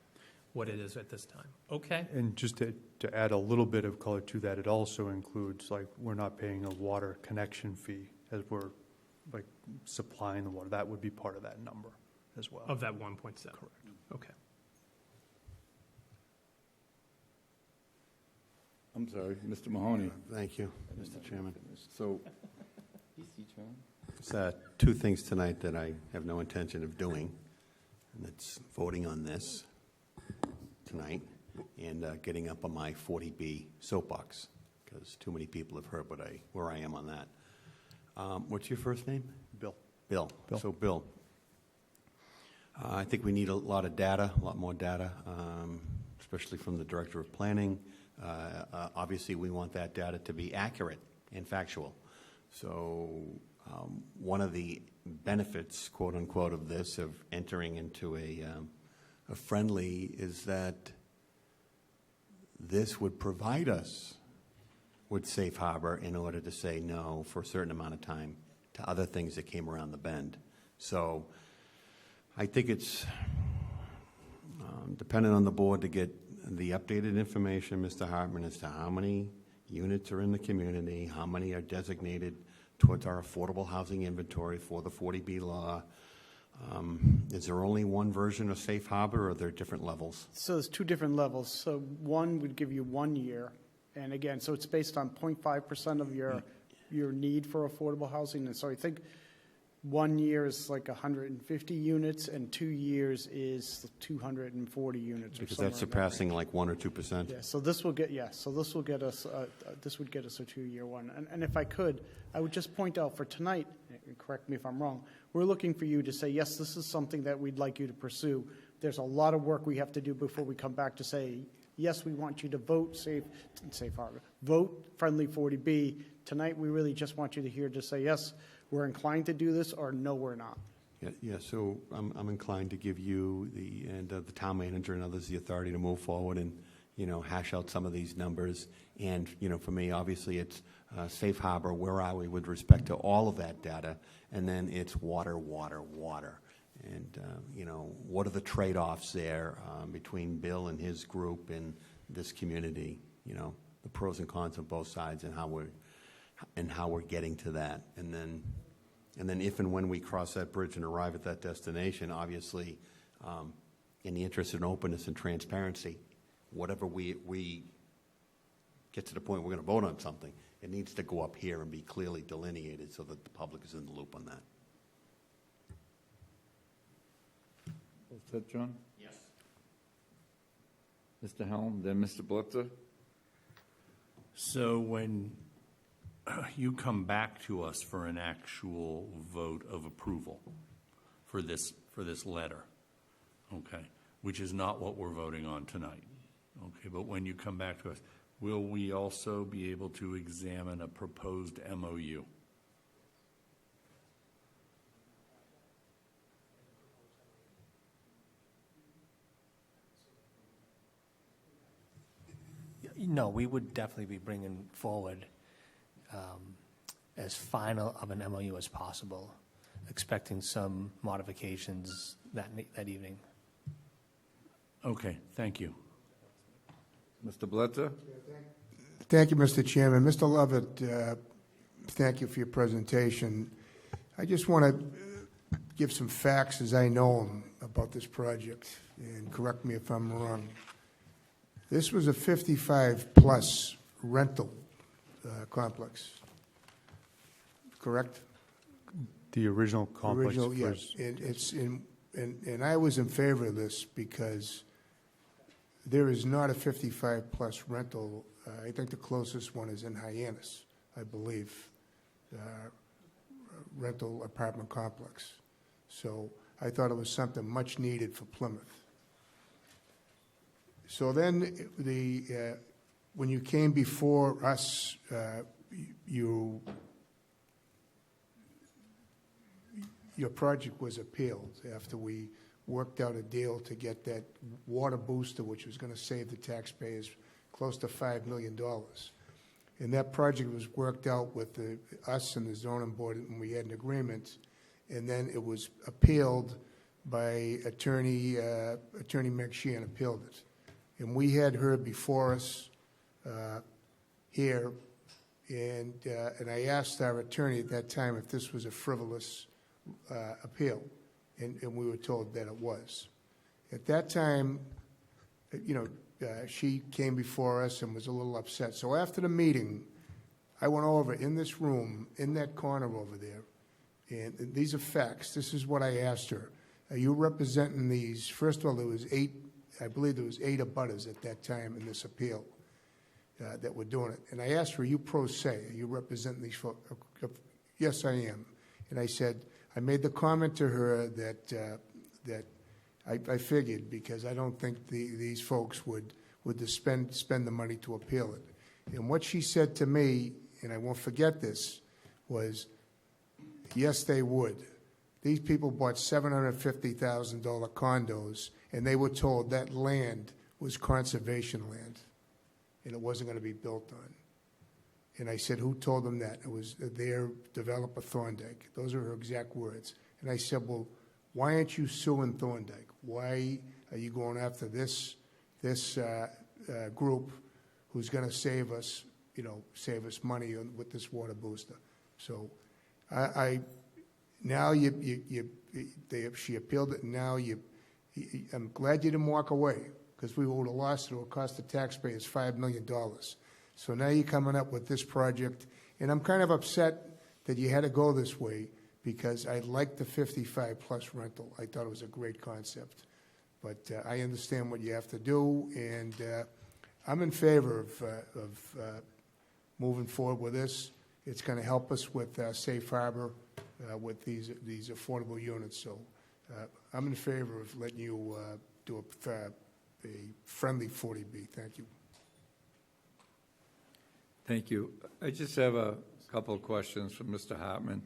Speaker 3: what it is at this time. Okay?
Speaker 13: And just to add a little bit of color to that, it also includes, like, we're not paying a water connection fee as we're, like, supplying the water. That would be part of that number as well.
Speaker 3: Of that 1.7?
Speaker 13: Correct.
Speaker 3: Okay.
Speaker 1: I'm sorry, Mr. Mahoney.
Speaker 8: Thank you, Mr. Chairman.
Speaker 1: So,
Speaker 8: There's two things tonight that I have no intention of doing, and it's voting on this tonight and getting up on my 40B soapbox, because too many people have heard where I am on that. What's your first name?
Speaker 13: Bill.
Speaker 8: Bill. So, Bill, I think we need a lot of data, a lot more data, especially from the Director of Planning. Obviously, we want that data to be accurate and factual. So one of the benefits, quote unquote, of this, of entering into a friendly, is that this would provide us with safe harbor in order to say no for a certain amount of time to other things that came around the bend. So I think it's dependent on the board to get the updated information, Mr. Hartman, as to how many units are in the community, how many are designated towards our affordable housing inventory for the 40B law. Is there only one version of safe harbor, or are there different levels?
Speaker 14: So there's two different levels. So one would give you 1 year, and again, so it's based on 0.5% of your need for affordable housing. And so I think 1 year is like 150 units, and 2 years is 240 units.
Speaker 8: Because
Speaker 14: or
Speaker 8: that's surpassing like 1 or 2%.
Speaker 14: Yeah, so this will get us this would get us a 2-year one. And if I could, I would just point out for tonight, and correct me if I'm wrong, we're looking for you to say, yes, this is something that we'd like you to pursue. There's a lot of work we have to do before we come back to say, yes, we want you to vote safe harbor, vote friendly 40B. Tonight, we really just want you to hear to say, yes, we're inclined to do this, or no, we're not.
Speaker 8: Yeah. So I'm inclined to give you the town manager and others the authority to move forward and, hash out some of these numbers. And, for me, obviously, it's safe harbor. Where are we with respect to all of that data? And then it's water, water, water. And, what are the trade-offs there between Bill and his group and this community? The pros and cons of both sides, and how we're getting to that. And then if and when we cross that bridge and arrive at that destination, obviously, in the interest of openness and transparency, whatever we get to the point we're going to vote on something, it needs to go up here and be clearly delineated so that the public is in the loop on that.
Speaker 1: is that John?
Speaker 7: Yes.
Speaker 1: Mr. Helm, then Mr. Blitzer?
Speaker 2: So when you come back to us for an actual vote of approval for this letter, okay, which is not what we're voting on tonight, okay, but when you come back to us, will we also be able to examine a proposed MOU?
Speaker 11: No, we would definitely be bringing forward as final of an MOU as possible, expecting some modifications that evening.
Speaker 2: Okay, thank you.
Speaker 1: Mr. Blitzer?
Speaker 6: Thank you, Mr. Chairman. Mr. Lovett, thank you for your presentation. I just want to give some facts as I know them about this project, and correct me if I'm wrong. This was a 55-plus rental complex, correct?
Speaker 13: The original complex
Speaker 6: Original,
Speaker 13: was...
Speaker 6: yes. And I was in favor of this because there is not a 55-plus rental. I think the closest one is in Hyannis, I believe, rental apartment complex. So I thought it was something much needed for Plymouth. So then when you came before us, your project was appealed after we worked out a deal to get that water booster, which was going to save the taxpayers close to $5 million. And that project was worked out with us and the zoning board, and we had an agreement. And then it was appealed by Attorney McSheehan appealed it. And we had her before us here, and I asked our attorney at that time if this was a frivolous appeal, and we were told that it was. At that time, she came before us and was a little upset. So after the meeting, I went over in this room, in that corner over there, and these are facts. This is what I asked her. Are you representing these? First of all, there was I believe there was 8 abutters at that time in this appeal that were doing it. And I asked her, are you pro se? Are you representing these folks? Yes, I am. And I said, I made the comment to her that I figured, because I don't think these folks would spend the money to appeal it. And what she said to me, and I won't forget this, was, yes, they would. These people bought $750,000 condos, and they were told that land was conservation land, and it wasn't going to be built on. And I said, who told them that? It was their developer, Thorndike. Those are her exact words. And I said, well, why aren't you suing Thorndike? Why are you going after this group who's going to save us money with this water booster? So now she appealed it, and now I'm glad you didn't walk away, because we would have lost it. It would cost the taxpayers $5 million. So now you're coming up with this project, and I'm kind of upset that you had to go this way, because I liked the 55-plus rental. I thought it was a great concept. But I understand what you have to do, and I'm in favor of moving forward with this. It's going to help us with safe harbor with these affordable units. So I'm in favor of letting you do a friendly 40B. Thank you.
Speaker 1: Thank you. I just have a couple of questions for Mr. Hartman.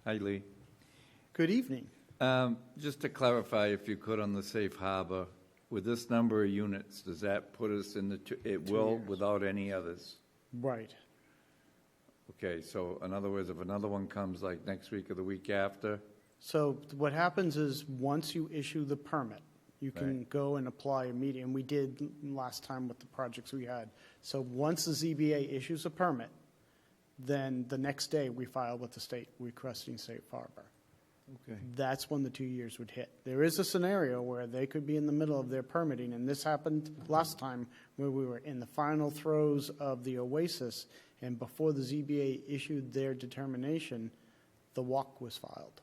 Speaker 1: Hi, Lee.
Speaker 14: Good evening.
Speaker 1: Just to clarify, if you could, on the safe harbor, with this number of units, does that put us in the, it will, without any others?
Speaker 14: Right.
Speaker 1: Okay, so in other words, if another one comes like next week or the week after?
Speaker 14: So what happens is, once you issue the permit, you can go and apply immediately, and we did last time with the projects we had. So once the ZBA issues a permit, then the next day we file with the state requesting safe harbor.
Speaker 1: Okay.
Speaker 14: That's when the 2 years would hit. There is a scenario where they could be in the middle of their permitting, and this happened last time where we were in the final throes of the Oasis, and before the ZBA issued their determination, the walk was filed.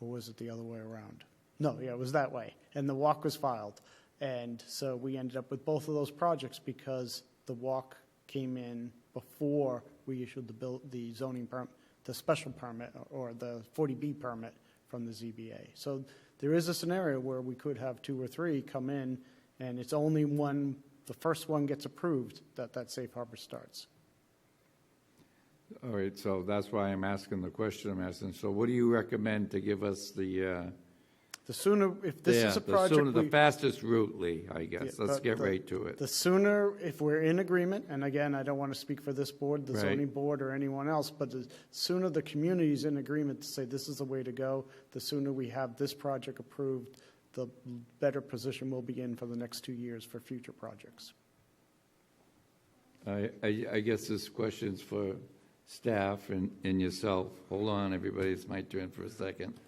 Speaker 14: Or was it the other way around? No, yeah, it was that way. And the walk was filed. And so we ended up with both of those projects because the walk came in before we issued the zoning permit, the special permit, or the 40B permit from the ZBA. So there is a scenario where we could have 2 or 3 come in, and it's only when the first one gets approved that safe harbor starts.
Speaker 1: All right, so that's why I'm asking the question I'm asking. So what do you recommend to give us the
Speaker 14: The sooner, if this is a project.
Speaker 1: The fastest route, Lee, I guess.
Speaker 14: Yeah,
Speaker 1: Let's
Speaker 14: the-
Speaker 1: get
Speaker 14: the-
Speaker 1: right to it.
Speaker 14: The sooner, if we're in agreement, and again, I don't want to speak for this board, the
Speaker 1: Right.
Speaker 14: zoning board, or anyone else, but the sooner the community's in agreement to say this is the way to go, the sooner we have this project approved, the better position we'll be in for the next 2 years for future projects.
Speaker 1: I guess this question's for staff and yourself. Hold on, everybody, it's my turn for a second.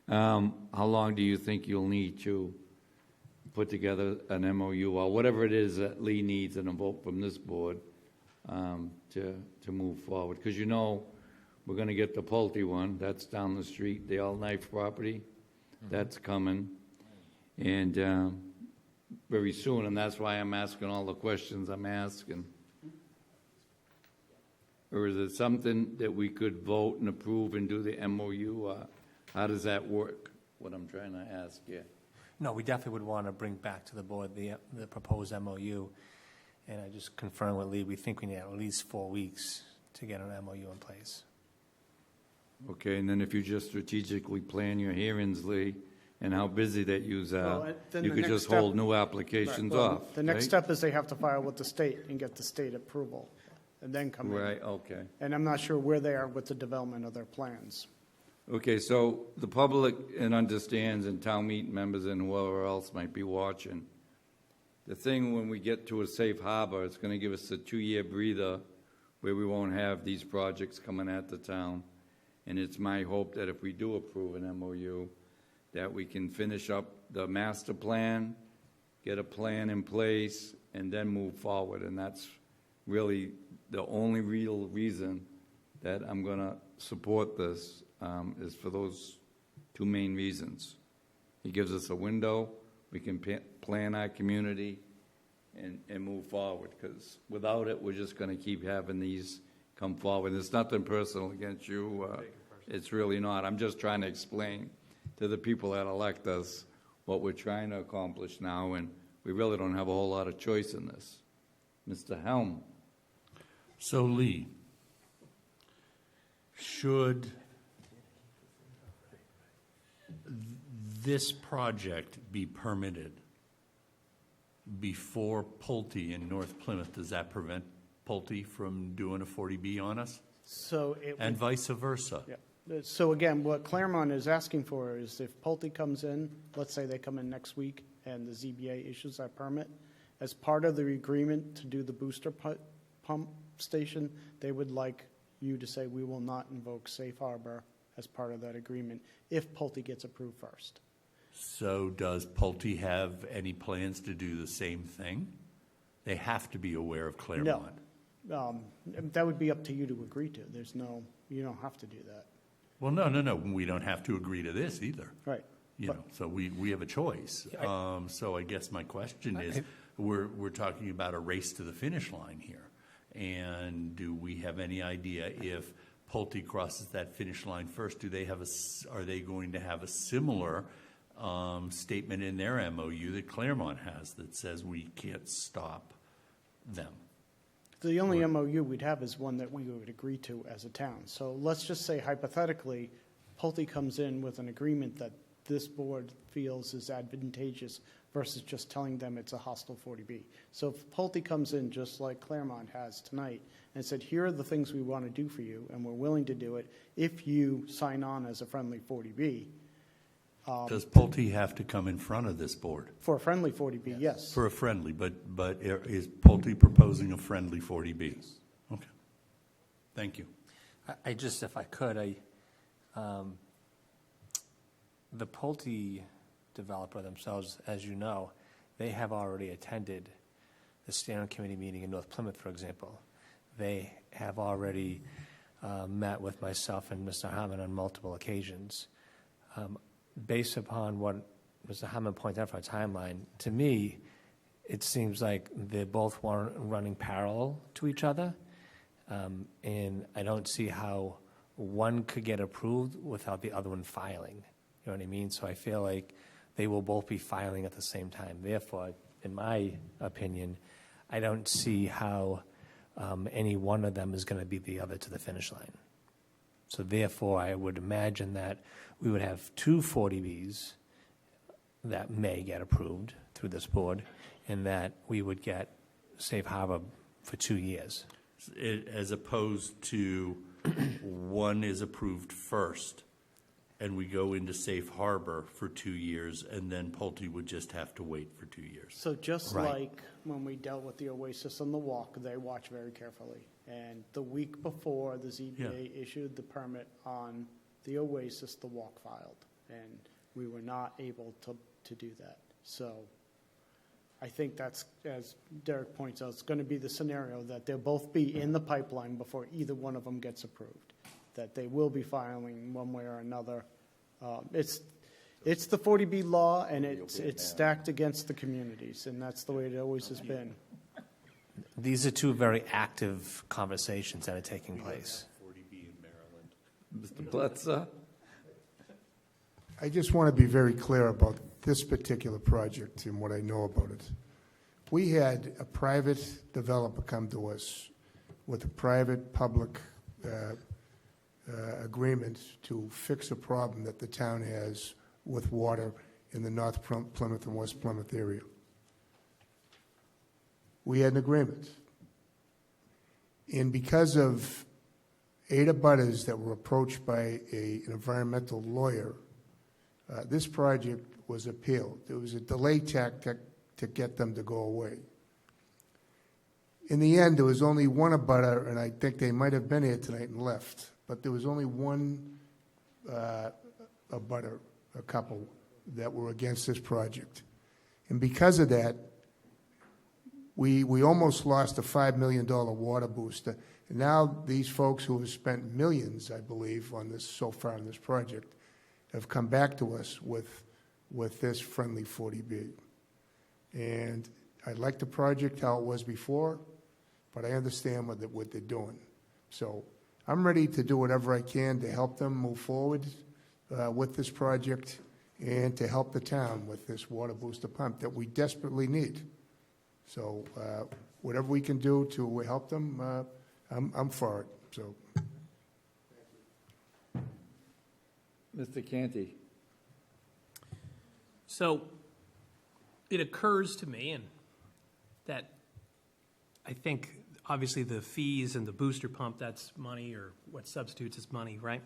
Speaker 1: How long do you think you'll need to put together an MOU, or whatever it is that Lee needs and a vote from this board to move forward? Because we're going to get the Pulte one, that's down the street, the All Knife property, that's coming. And very soon, and that's why I'm asking all the questions I'm asking. Or is it something that we could vote and approve and do the MOU? How does that work? What I'm trying to ask you.
Speaker 11: No, we definitely would want to bring back to the board the proposed MOU. And I just confirmed with Lee, we think we need at least 4 weeks to get an MOU in place.
Speaker 1: Okay, and then if you just strategically plan your hearings, Lee, and how busy that you
Speaker 14: Well,
Speaker 1: are,
Speaker 14: then
Speaker 1: you
Speaker 14: the
Speaker 1: could
Speaker 14: next
Speaker 1: just
Speaker 14: step-
Speaker 1: hold new applications
Speaker 14: Right, well,
Speaker 1: off.
Speaker 14: The next
Speaker 1: right?
Speaker 14: step is they have to file with the state and get the state approval, and then come in.
Speaker 1: Right, okay.
Speaker 14: And I'm not sure where they are with the development of their plans.
Speaker 1: Okay, so the public understands, and town meeting members and whoever else might be watching, the thing when we get to a safe harbor, it's going to give us a 2-year breather where we won't have these projects coming at the town. And it's my hope that if we do approve an MOU, that we can finish up the master plan, get a plan in place, and then move forward. And that's really the only real reason that I'm going to support this, is for those 2 main reasons. It gives us a window, we can plan our community and move forward, because without it, we're just going to keep having these come forward. It's nothing personal against you. It's really not. I'm just trying to explain to the people that elect us what we're trying to accomplish now, and we really don't have a whole lot of choice in this. Mr. Helm.
Speaker 2: So Lee, should this project be permitted before Pulte in North Plymouth, does that prevent Pulte from doing a 40B on us?
Speaker 14: So it
Speaker 2: And
Speaker 14: would-
Speaker 2: vice versa?
Speaker 14: Yeah. So again, what Claremont is asking for is if Pulte comes in, let's say they come in next week and the ZBA issues that permit, as part of the agreement to do the booster pump station, they would like you to say, we will not invoke safe harbor as part of that agreement if Pulte gets approved first.
Speaker 2: So does Pulte have any plans to do the same thing? They have to be aware of Claremont.
Speaker 14: No. That would be up to you to agree to. You don't have to do that.
Speaker 2: Well, no. We don't have to agree to this either.
Speaker 14: Right.
Speaker 2: So we have a choice. So I guess my question is, we're talking about a race to the finish line here. And do we have any idea if Pulte crosses that finish line first? Are they going to have a similar statement in their MOU that Claremont has that says we can't stop them?
Speaker 14: The only MOU we'd have is one that we would agree to as a town. So let's just say hypothetically, Pulte comes in with an agreement that this board feels is advantageous versus just telling them it's a hostile 40B. So if Pulte comes in just like Claremont has tonight and said, here are the things we want to do for you, and we're willing to do it if you sign on as a friendly 40B.
Speaker 2: Does Pulte have to come in front of this board?
Speaker 14: For a friendly 40B, yes.
Speaker 2: For a friendly, but is Pulte proposing a friendly 40B? Okay. Thank you.
Speaker 11: I just, if I could, the Pulte developer themselves, as you know, they have already attended the steering committee meeting in North Plymouth, for example. They have already met with myself and Mr. Hammond on multiple occasions. Based upon what Mr. Hammond pointed out for a timeline, to me, it seems like they're both running parallel to each other, and I don't see how one could get approved without the other one filing. You know what I mean? So I feel like they will both be filing at the same time. Therefore, in my opinion, I don't see how any one of them is going to beat the other to the finish line. So therefore, I would imagine that we would have 2 40Bs, that may get approved through this board, and that we would get safe harbor for 2 years.
Speaker 2: As opposed to one is approved first, and we go into safe harbor for 2 years, and then Pulte would just have to wait for 2 years.
Speaker 14: So just
Speaker 11: Right.
Speaker 14: like when we dealt with the Oasis on the walk, they watch very carefully. And the week before, the ZBA issued the permit on the Oasis, the walk filed, and we were not able to do that. So I think that's, as Derek points out, it's going to be the scenario that they'll both be in the pipeline before either one of them gets approved, that they will be filing one way or another. It's the 40B law, and it's stacked against the communities, and that's the way it always has been.
Speaker 11: These are two very active conversations that are taking place.
Speaker 2: 40B in Maryland.
Speaker 1: Mr. Bletzer?
Speaker 6: I just want to be very clear about this particular project and what I know about it. We had a private developer come to us with a private-public agreement to fix a problem that the town has with water in the North Plymouth and West Plymouth area. We had an agreement. And because of 8 abutters that were approached by an environmental lawyer, this project was appealed. It was a delay tactic to get them to go away. In the end, there was only one abutter, and I think they might have been here tonight and left, but there was only one abutter, a couple, that were against this project. And because of that, we almost lost a $5 million water booster. And now these folks who have spent millions, I believe, on this so far on this project, have come back to us with this friendly 40B. And I like the project how it was before, but I understand what they're doing. So I'm ready to do whatever I can to help them move forward with this project and to help the town with this water booster pump that we desperately need. So whatever we can do to help them, I'm for it. So.
Speaker 1: Mr. Canty?
Speaker 3: So it occurs to me, and that I think obviously the fees and the booster pump, that's money, or what substitutes is money, right?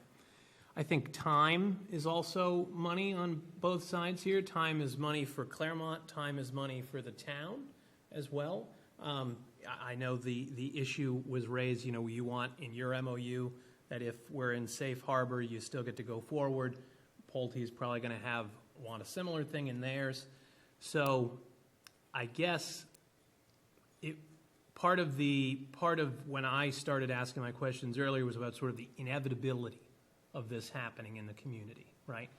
Speaker 3: I think time is also money on both sides here. Time is money for Claremont. Time is money for the town as well. I know the issue was raised, you want in your MOU that if we're in safe harbor, you still get to go forward. Pulte's probably going to want a similar thing in theirs. So I guess part of when I started asking my questions earlier was about sort of the inevitability of this happening in the community, right?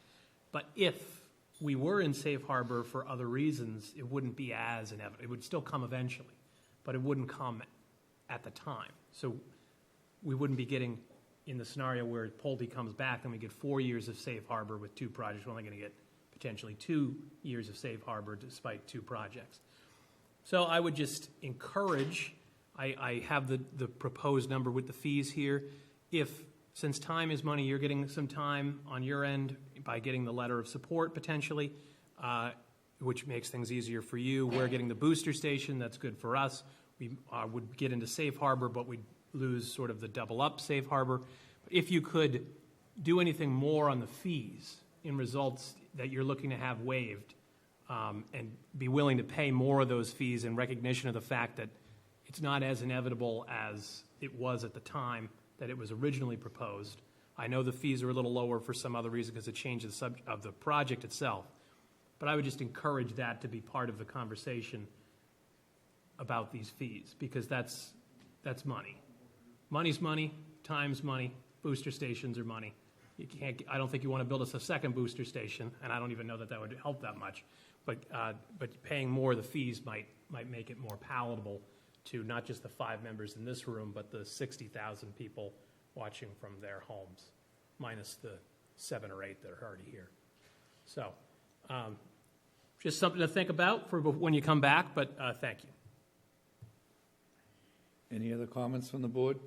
Speaker 3: But if we were in safe harbor for other reasons, it wouldn't be as inevitable. It would still come eventually, but it wouldn't come at the time. So we wouldn't be getting in the scenario where Pulte comes back and we get 4 years of safe harbor with 2 projects. We're only going to get potentially 2 years of safe harbor despite 2 projects. So I would just encourage, I have the proposed number with the fees here. Since time is money, you're getting some time on your end by getting the letter of support potentially, which makes things easier for you. We're getting the booster station, that's good for us. We would get into safe harbor, but we'd lose sort of the double up safe harbor. If you could do anything more on the fees in results that you're looking to have waived, and be willing to pay more of those fees in recognition of the fact that it's not as inevitable as it was at the time that it was originally proposed. I know the fees are a little lower for some other reason because it changed the subject of the project itself. But I would just encourage that to be part of the conversation about these fees, because that's money. Money's money, time's money, booster stations are money. I don't think you want to build us a second booster station, and I don't even know that would help that much. But paying more of the fees might make it more palatable to not just the 5 members in this room, but the 60,000 people watching from their homes, minus the 7 or 8 that are already here. So just something to think about for when you come back, but thank you.
Speaker 1: Any other comments from the board?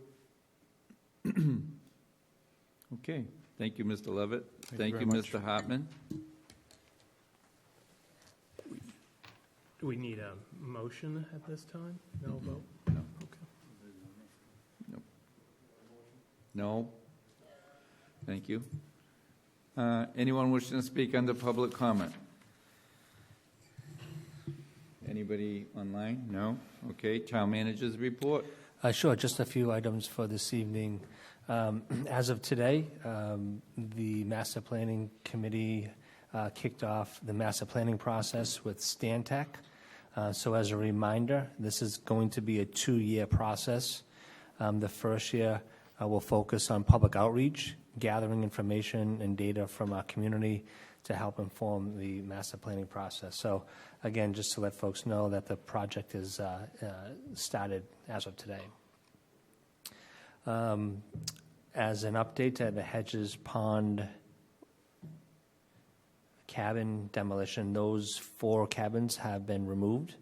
Speaker 1: Okay. Thank you, Mr. Levitt. Thank you,
Speaker 13: very much.
Speaker 1: Mr. Hartman.
Speaker 3: Do we need a motion at this time? No vote?
Speaker 1: No.
Speaker 3: Okay.
Speaker 1: No? Thank you. Anyone wishing to speak under public comment? Anybody online? No? Okay, town managers report.
Speaker 11: Sure, just a few items for this evening. As of today, the Master Planning Committee kicked off the master planning process with Stantec. So as a reminder, this is going to be a 2-year process. The first year will focus on public outreach, gathering information and data from our community to help inform the master planning process. So again, just to let folks know that the project is started as of today. As an update to the Hedges Pond cabin demolition, those 4 cabins have been removed.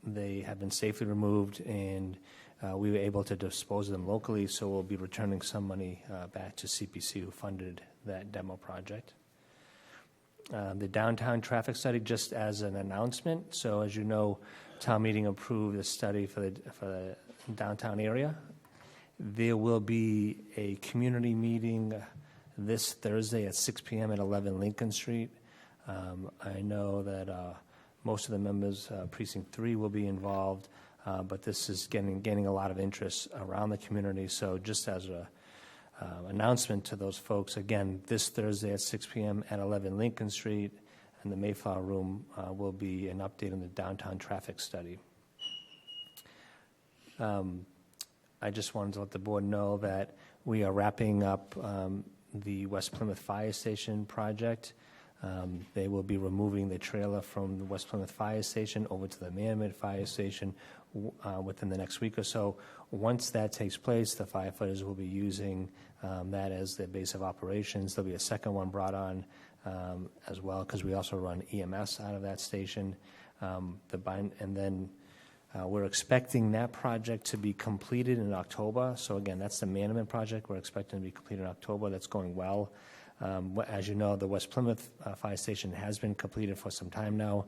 Speaker 11: They have been safely removed, and we were able to dispose of them locally, so we'll be returning some money back to CPC, who funded that demo project. The downtown traffic study, just as an announcement. So as you know, town meeting approved a study for the downtown area. There will be a community meeting this Thursday at 6 p.m. at 11 Lincoln Street. I know that most of the members, Precinct 3, will be involved, but this is gaining a lot of interest around the community. So just as a announcement to those folks, again, this Thursday at 6 p.m. at 11 Lincoln Street, and the Mayflower Room will be an update on the downtown traffic study. I just wanted to let the board know that we are wrapping up the West Plymouth Fire Station project. They will be removing the trailer from the West Plymouth Fire Station over to the Manamint Fire Station within the next week or so. Once that takes place, the firefighters will be using that as their base of operations. There'll be a second one brought on as well, because we also run EMS out of that station. We're expecting that project to be completed in October. So again, that's the Manamint project. We're expecting to be completed in October. That's going well. As you know, the West Plymouth Fire Station has been completed for some time now.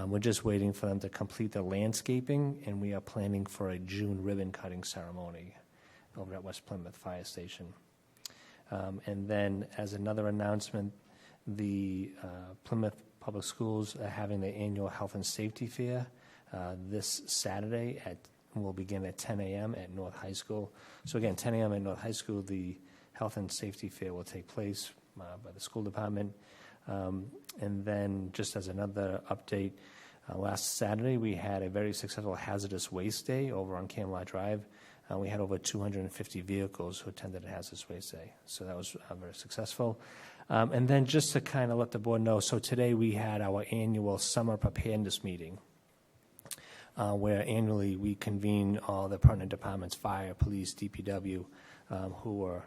Speaker 11: We're just waiting for them to complete the landscaping, and we are planning for a June ribbon cutting ceremony over at West Plymouth Fire Station. And then, as another announcement, the Plymouth Public Schools are having their annual health and safety fair this Saturday will begin at 10 a.m. at North High School. So again, 10 a.m. at North High School, the health and safety fair will take place by the school department. And then just as another update, last Saturday we had a very successful hazardous waste day over on Camelot Drive. We had over 250 vehicles who attended a hazardous waste day. So that was very successful. And then just to kind of let the board know, so today we had our annual summer preparedness meeting, where annually we convene all the pertinent departments, fire, police, DPW, who were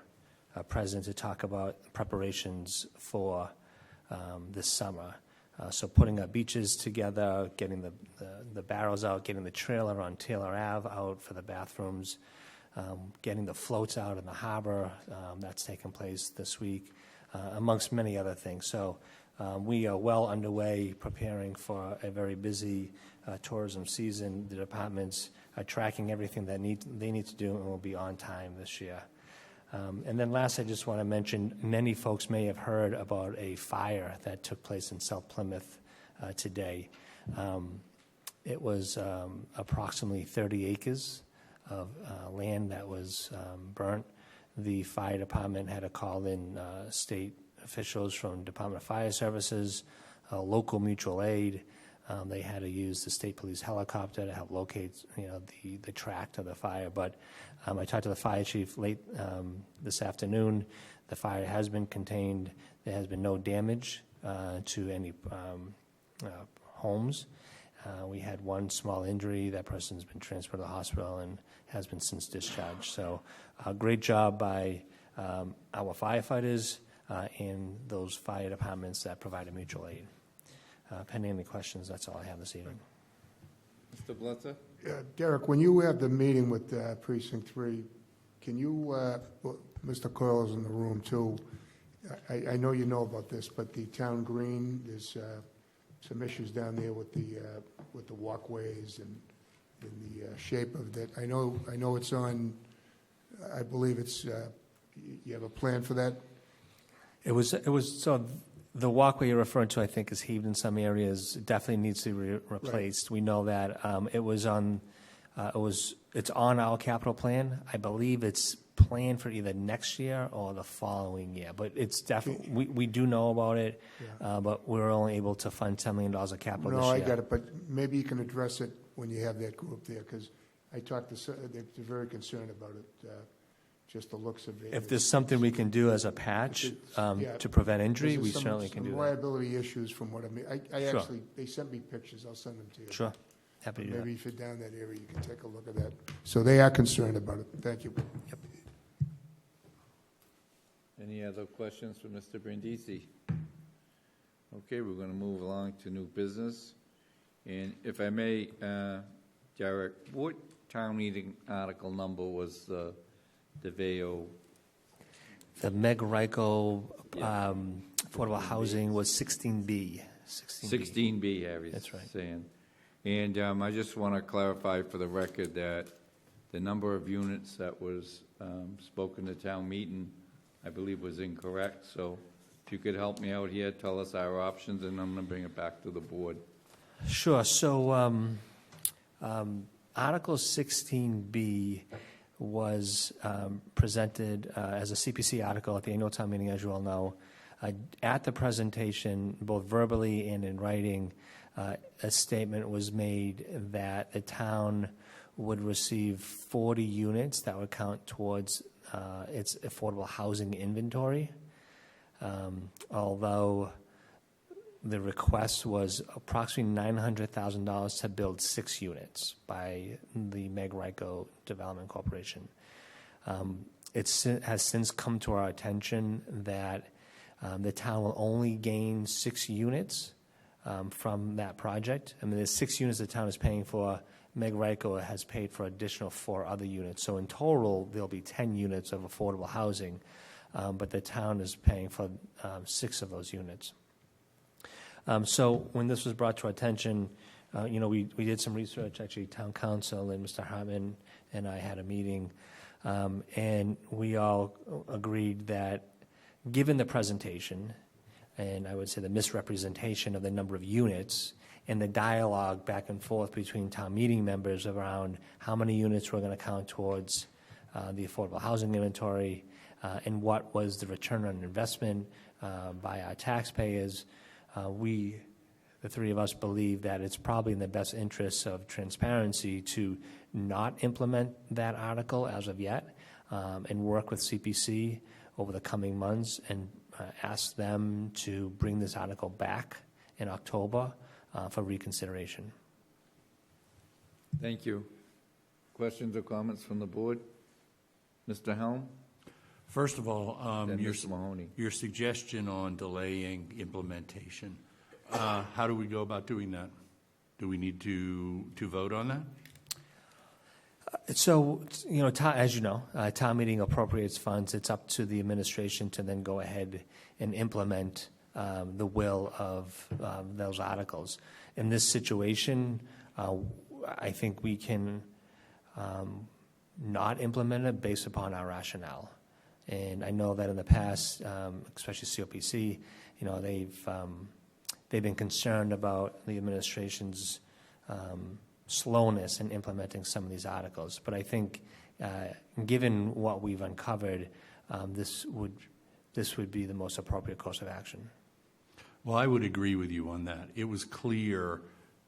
Speaker 11: present to talk about preparations for this summer. So putting our beaches together, getting the barrels out, getting the trailer on Taylor Ave out for the bathrooms, getting the floats out in the harbor. That's taken place this week, amongst many other things. So we are well underway preparing for a very busy tourism season. The departments are tracking everything that they need to do, and will be on time this year. And then last, I just want to mention, many folks may have heard about a fire that took place in South Plymouth today. It was approximately 30 acres of land that was burnt. The fire department had to call in state officials from Department of Fire Services, local mutual aid. They had to use the state police helicopter to help locate, the tract of the fire. But I talked to the fire chief late this afternoon. The fire has been contained. There has been no damage to any homes. We had one small injury. That person's been transferred to the hospital and has been since discharged. So great job by our firefighters and those fire departments that provided mutual aid. Pending any questions, that's all I have this evening.
Speaker 1: Mr. Blitzer?
Speaker 6: Derek, when you had the meeting with Precinct 3, can you, well, Mr. Coyle is in the room too. I know you know about this, but the town green, there's some issues down there with the walkways and the shape of that. I know it's on, I believe it's, you have a plan for that?
Speaker 11: It was, so the walkway you're referring to, I think, is heaved in some areas. It definitely needs to be replaced. We know that. It's on our capital plan. I believe it's planned for either next year or the following year, but it's definitely, we do know about it, but we're only able to fund $10 million of capital this
Speaker 6: No,
Speaker 11: year.
Speaker 6: I got it, but maybe you can address it when you have that group there, because I talked to, they're very concerned about it, just the looks of it.
Speaker 11: If there's something we can do as a patch to prevent injury, we certainly can do
Speaker 6: Some
Speaker 11: that.
Speaker 6: liability issues from what I mean. I
Speaker 11: Sure.
Speaker 6: actually, they sent me pictures, I'll send them to you.
Speaker 11: Sure, happy to do that.
Speaker 6: Maybe if you're down that area, you can take a look at that. So they are concerned about it. Thank you.
Speaker 11: Yep.
Speaker 1: Any other questions for Mr. Brindisi? Okay, we're going to move along to new business. And if I may, Derek, what town meeting article number was the DeVeo?
Speaker 11: The Meg Ryko affordable housing was 16B.
Speaker 1: 16B, Harry's
Speaker 11: That's right.
Speaker 1: saying. And I just want to clarify for the record that the number of units that was spoken to town meeting, I believe, was incorrect. So if you could help me out here, tell us our options, and I'm going to bring it back to the board.
Speaker 11: Sure. So Article 16B was presented as a CPC article at the annual town meeting, as you all know. At the presentation, both verbally and in writing, a statement was made that the town would receive 40 units that would count towards its affordable housing inventory, although the request was approximately $900,000 to build 6 units by the Meg Ryko Development Corporation. It has since come to our attention that the town will only gain 6 units from that project. I mean, there's 6 units the town is paying for. Meg Ryko has paid for additional 4 other units. So in total, there'll be 10 units of affordable housing, but the town is paying for 6 of those units. So when this was brought to our attention, we did some research. Actually, town council and Mr. Hartman and I had a meeting, and we all agreed that given the presentation, and I would say the misrepresentation of the number of units, and the dialogue back and forth between town meeting members around how many units were going to count towards the affordable housing inventory, and what was the return on investment by our taxpayers, we, the 3 of us, believe that it's probably in the best interests of transparency to not implement that article as of yet, and work with CPC over the coming months and ask them to bring this article back in October for reconsideration.
Speaker 1: Thank you. Questions or comments from the board? Mr. Helm?
Speaker 2: First of all,
Speaker 1: Then Mr. Mahoney.
Speaker 2: your suggestion on delaying implementation, how do we go about doing that? Do we need to vote on that?
Speaker 11: So, as you know, town meeting appropriates funds. It's up to the administration to then go ahead and implement the will of those articles. In this situation, I think we can not implement it based upon our rationale. And I know that in the past, especially COPC, they've been concerned about the administration's slowness in implementing some of these articles. But I think, given what we've uncovered, this would be the most appropriate course of action.
Speaker 2: Well, I would agree with you on that. It was clear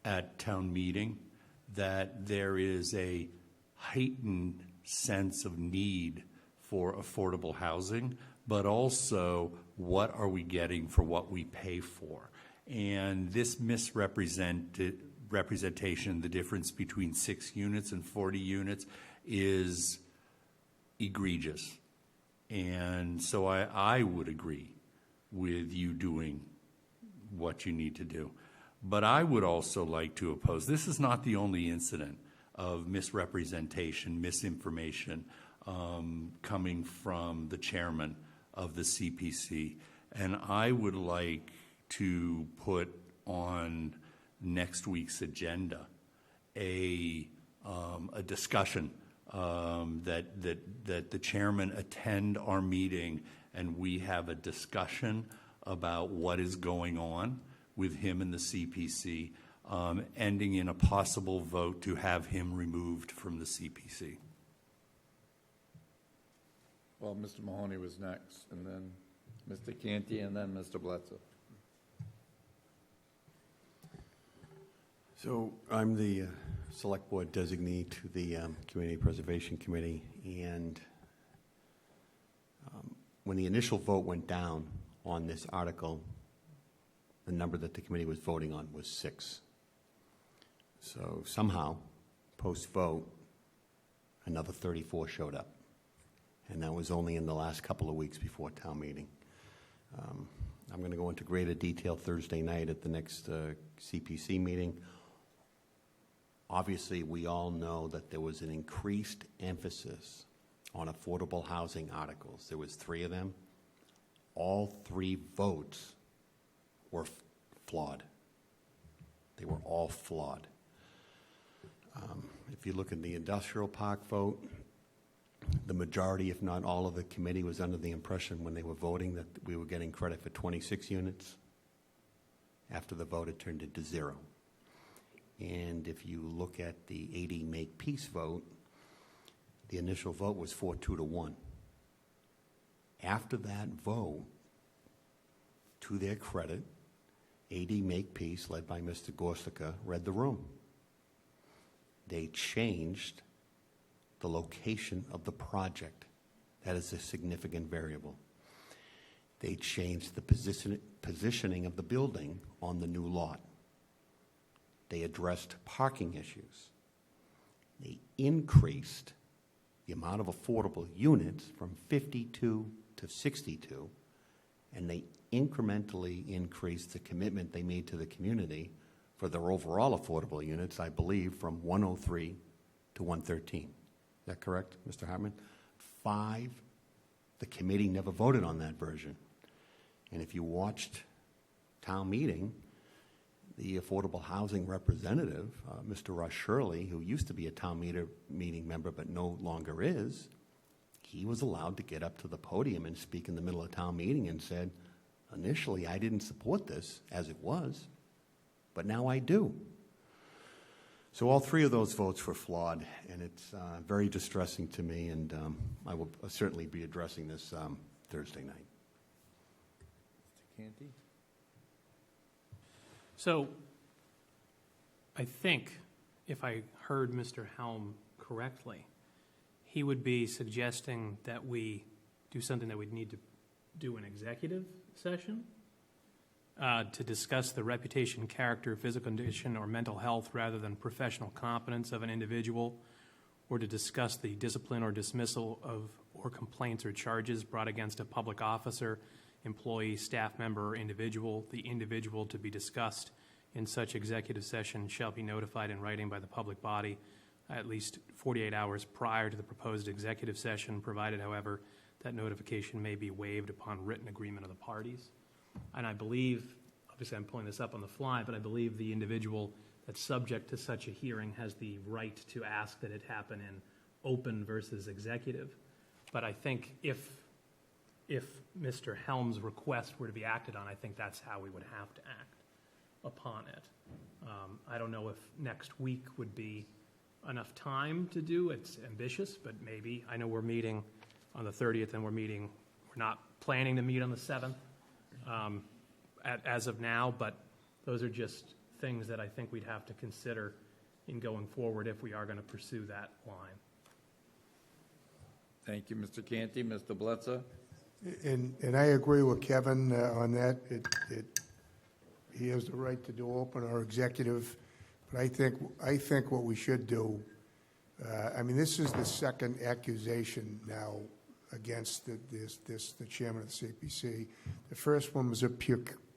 Speaker 2: at town meeting that there is a heightened sense of need for affordable housing, but also what are we getting for what we pay for? And this representation, the difference between 6 units and 40 units, is egregious. And so I would agree with you doing what you need to do. But I would also like to oppose, this is not the only incident of misrepresentation, misinformation coming from the chairman of the CPC. And I would like to put on next week's agenda a discussion that the chairman attend our meeting and we have a discussion about what is going on with him and the CPC, ending in a possible vote to have him removed from the CPC.
Speaker 1: Well, Mr. Mahoney was next, and then Mr. Canty, and then Mr. Bledsoe.
Speaker 8: So I'm the Select Board designee to the Community Preservation Committee, and when the initial vote went down on this article, the number that the committee was voting on was 6. So somehow, post-vote, another 34 showed up. And that was only in the last couple of weeks before town meeting. I'm going to go into greater detail Thursday night at the next CPC meeting. Obviously, we all know that there was an increased emphasis on affordable housing articles. There was 3 of them. All 3 votes were flawed. They were all flawed. If you look at the industrial park vote, the majority, if not all of the committee, was under the impression when they were voting that we were getting credit for 26 units. After the vote, it turned into 0. And if you look at the 80 Makepeace vote, the initial vote was 4-2 to 1. After that vote, to their credit, 80 Makepeace, led by Mr. Gorsuka, read the room. They changed the location of the project. That is a significant variable. They changed the positioning of the building on the new lot. They addressed parking issues. They increased the amount of affordable units from 52 to 62, and they incrementally increased the commitment they made to the community for their overall affordable units, I believe, from 103 to 113. Is that correct, Mr. Hartman? 5, the committee never voted on that version. And if you watched town meeting, the affordable housing representative, Mr. Rush Shirley, who used to be a town meeting member but no longer is, he was allowed to get up to the podium and speak in the middle of town meeting and said, initially I didn't support this as it was, but now I do. So all 3 of those votes were flawed, and it's very distressing to me, and I will certainly be addressing this Thursday night.
Speaker 1: Mr. Canty?
Speaker 3: So I think, if I heard Mr. Helm correctly, he would be suggesting that we do something that we'd need to do in executive session to discuss the reputation, character, physical condition, or mental health rather than professional competence of an individual, or to discuss the discipline or dismissal of or complaints or charges brought against a public officer, employee, staff member, or individual. The individual to be discussed in such executive session shall be notified in writing by the public body at least 48 hours prior to the proposed executive session, provided, however, that notification may be waived upon written agreement of the parties. And I believe, obviously I'm pulling this up on the fly, but I believe the individual that's subject to such a hearing has the right to ask that it happen in open versus executive. But I think if Mr. Helm's request were to be acted on, I think that's how we would have to act upon it. I don't know if next week would be enough time to do. It's ambitious, but maybe. I know we're meeting on the 30th, and we're not planning to meet on the 7th as of now, but those are just things that I think we'd have to consider in going forward if we are going to pursue that line.
Speaker 1: Thank you, Mr. Canty. Mr. Bledsoe?
Speaker 6: And I agree with Kevin on that. He has the right to do open or executive, but I think what we should do, I mean, this is the second accusation now against the chairman of the CPC. The first one was a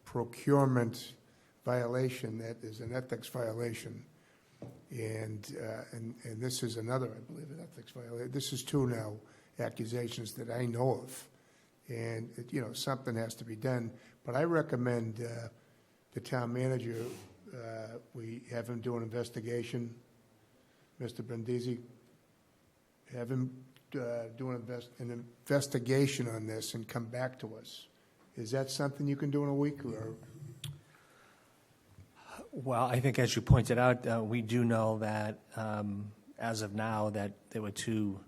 Speaker 6: procurement violation. That is an ethics violation, and this is another, I believe, an ethics violation. This is 2 now accusations that I know of, and something has to be done. But I recommend the town manager, we have him do an investigation. Mr. Brindisi, have him do an investigation on this and come back to us. Is that something you can do in a week, or?
Speaker 11: Well, I think as you pointed out, we do know that as of now that there were two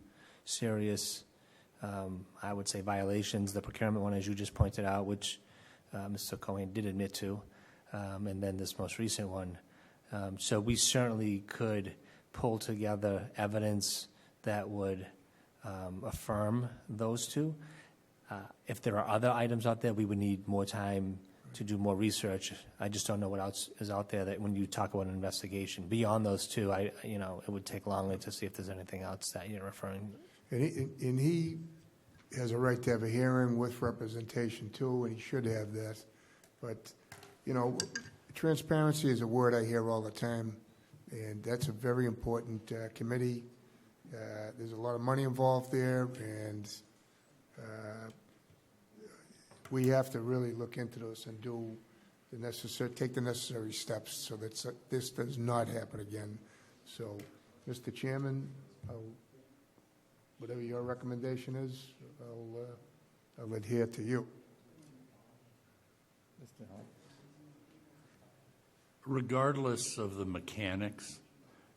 Speaker 11: serious, I would say, violations. The procurement one, as you just pointed out, which Mr. Cohen did admit to, and then this most recent one. So we certainly could pull together evidence that would affirm those two. If there are other items out there, we would need more time to do more research. I just don't know what else is out there that when you talk about an investigation. Beyond those two, it would take longer to see if there's anything else that you're referring.
Speaker 6: And he has a right to have a hearing with representation too, and he should have that. But, transparency is a word I hear all the time, and that's a very important committee. There's a lot of money involved there, and we have to really look into this and take the necessary steps so that this does not happen again. So, Mr. Chairman, whatever your recommendation is, I'll adhere to you.
Speaker 2: Mr. Hall?
Speaker 15: Regardless of the mechanics,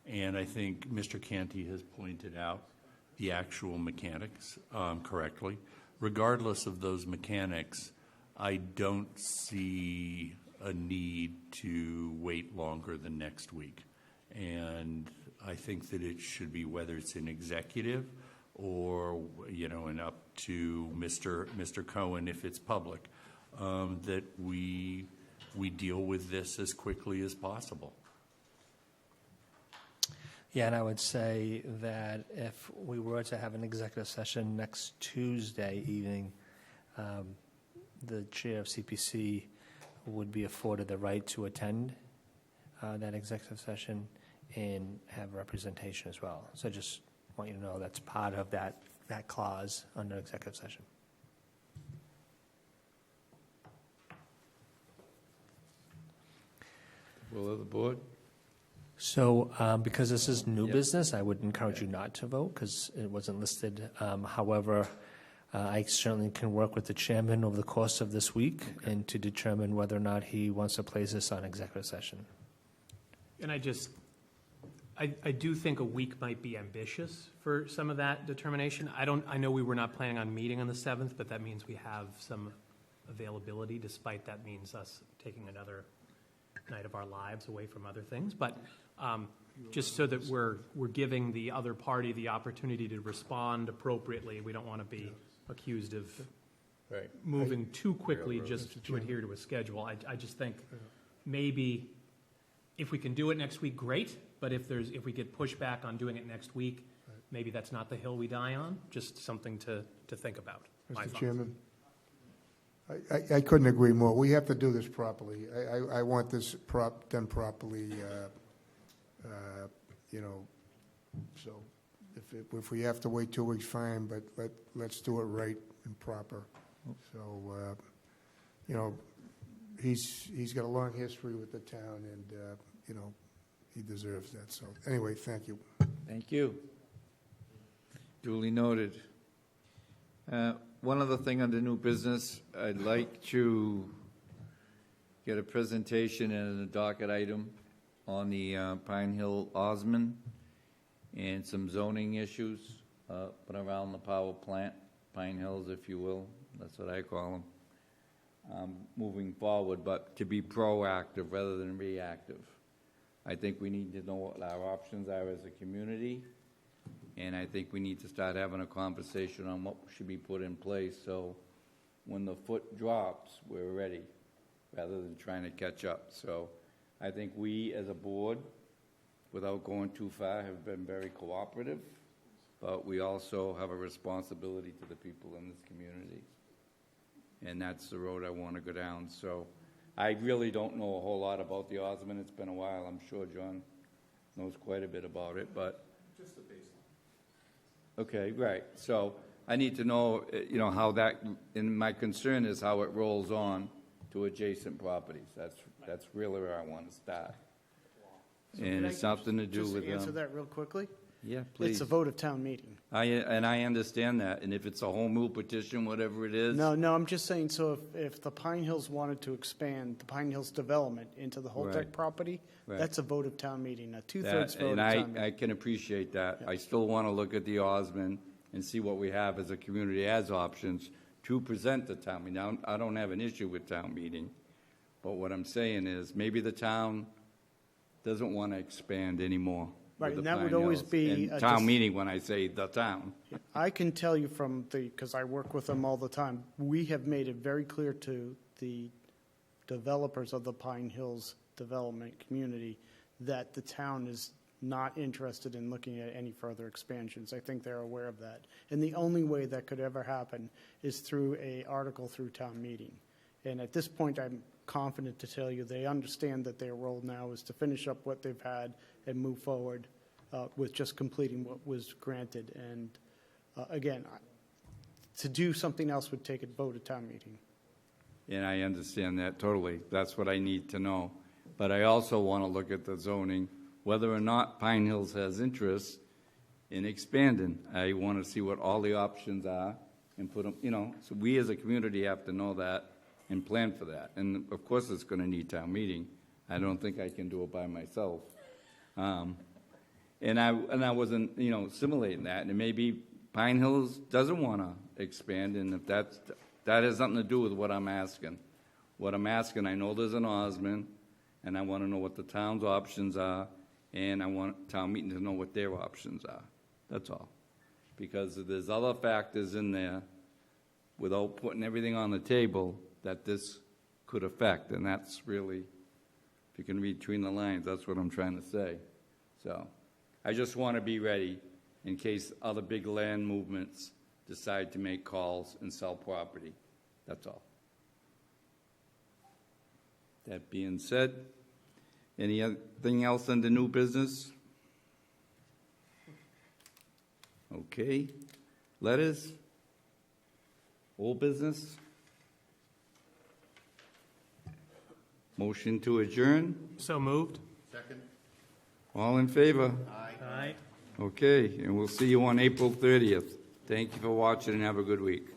Speaker 15: and I think Mr. Canty has pointed out the actual mechanics correctly, regardless of those mechanics, I don't see a need to wait longer than next week. And I think that it should be, whether it's an executive or, and up to Mr. Cohen if it's public, that we deal with this as quickly as possible.
Speaker 11: Yeah, and I would say that if we were to have an executive session next Tuesday evening, the chair of CPC would be afforded the right to attend that executive session and have representation as well. So I just want you to know that's part of that clause under executive session.
Speaker 1: Will of the board?
Speaker 11: So because this is new business, I would encourage you not to vote because it wasn't listed. However, I certainly can work with the chairman over the course of this week and to determine whether or not he wants to place this on executive session.
Speaker 3: And I do think a week might be ambitious for some of that determination. I know we were not planning on meeting on the 7th, but that means we have some availability, despite that means us taking another night of our lives away from other things. But just so that we're giving the other party the opportunity to respond appropriately, we don't want to be accused of moving too quickly just to adhere to a schedule. I just think maybe if we can do it next week, great. But if we get pushback on doing it next week, maybe that's not the hill we die on. Just something to think about.
Speaker 6: Mr. Chairman, I couldn't agree more. We have to do this properly. I want this done properly. So if we have to wait 2 weeks, fine. But let's do it right and proper. So he's got a long history with the town, and he deserves that. So anyway, thank you.
Speaker 1: Thank you. Duly noted. One other thing under new business, I'd like to get a presentation and a docket item on the Pine Hill Osmond and some zoning issues but around the power plant, Pine Hills, if you will. That's what I call them. Moving forward, but to be proactive rather than reactive. I think we need to know what our options are as a community, and I think we need to start having a conversation on what should be put in place so when the foot drops, we're ready, rather than trying to catch up. So I think we as a board, without going too far, have been very cooperative, but we also have a responsibility to the people in this community. And that's the road I want to go down. So I really don't know a whole lot about the Osmond. It's been a while. I'm sure John knows quite a bit about it, but
Speaker 2: Just the baseline.
Speaker 1: okay, right. So I need to know, how that, and my concern is how it rolls on to adjacent properties. That's really where I want to start.
Speaker 14: So
Speaker 1: And
Speaker 14: could I
Speaker 1: it's something to do
Speaker 14: just
Speaker 1: with,
Speaker 14: answer that real quickly?
Speaker 1: yeah, please.
Speaker 14: It's a vote of town meeting.
Speaker 1: And I understand that, and if it's a home rule petition, whatever it is.
Speaker 14: No, I'm just saying, so if the Pine Hills wanted to expand the Pine Hills development into the Holtec
Speaker 1: Right.
Speaker 14: property,
Speaker 1: Right.
Speaker 14: that's a vote of town meeting, a
Speaker 1: That-
Speaker 14: two-thirds vote of
Speaker 1: And
Speaker 14: town meeting.
Speaker 1: I can appreciate that. I still want to look at the Osmond and see what we have as a community as options to present to town meeting. Now, I don't have an issue with town meeting, but what I'm saying is, maybe the town doesn't want to expand anymore.
Speaker 14: Right,
Speaker 1: with
Speaker 14: and
Speaker 1: the
Speaker 14: that would
Speaker 1: Pine
Speaker 14: always
Speaker 1: Hills.
Speaker 14: be
Speaker 1: And
Speaker 14: a
Speaker 1: town
Speaker 14: dis-
Speaker 1: meeting, when I say the town.
Speaker 14: I can tell you because I work with them all the time, we have made it very clear to the developers of the Pine Hills development community that the town is not interested in looking at any further expansions. I think they're aware of that. And the only way that could ever happen is through a article through town meeting. And at this point, I'm confident to tell you they understand that their role now is to finish up what they've had and move forward with just completing what was granted. And again, to do something else would take a vote at town meeting.
Speaker 1: And I understand that totally. That's what I need to know. But I also want to look at the zoning, whether or not Pine Hills has interest in expanding. I want to see what all the options are and put them, so we as a community have to know that and plan for that. And of course, it's going to need town meeting. I don't think I can do it by myself. And I wasn't, simulating that. And maybe Pine Hills doesn't want to expand, and if that has something to do with what I'm asking. What I'm asking, I know there's an Osmond, and I want to know what the town's options are, and I want town meeting to know what their options are. That's all. Because there's other factors in there, without putting everything on the table, that this could affect, and that's really, if you can read between the lines, that's what I'm trying to say. So I just want to be ready in case other big land movements decide to make calls and sell property. That's all. That being said, anything else under new business? Okay. Letters? Old business? Motion to adjourn?
Speaker 3: So moved.
Speaker 1: All in favor?
Speaker 3: Aye.
Speaker 1: Okay, and we'll see you on April 30th. Thank you for watching and have a good week.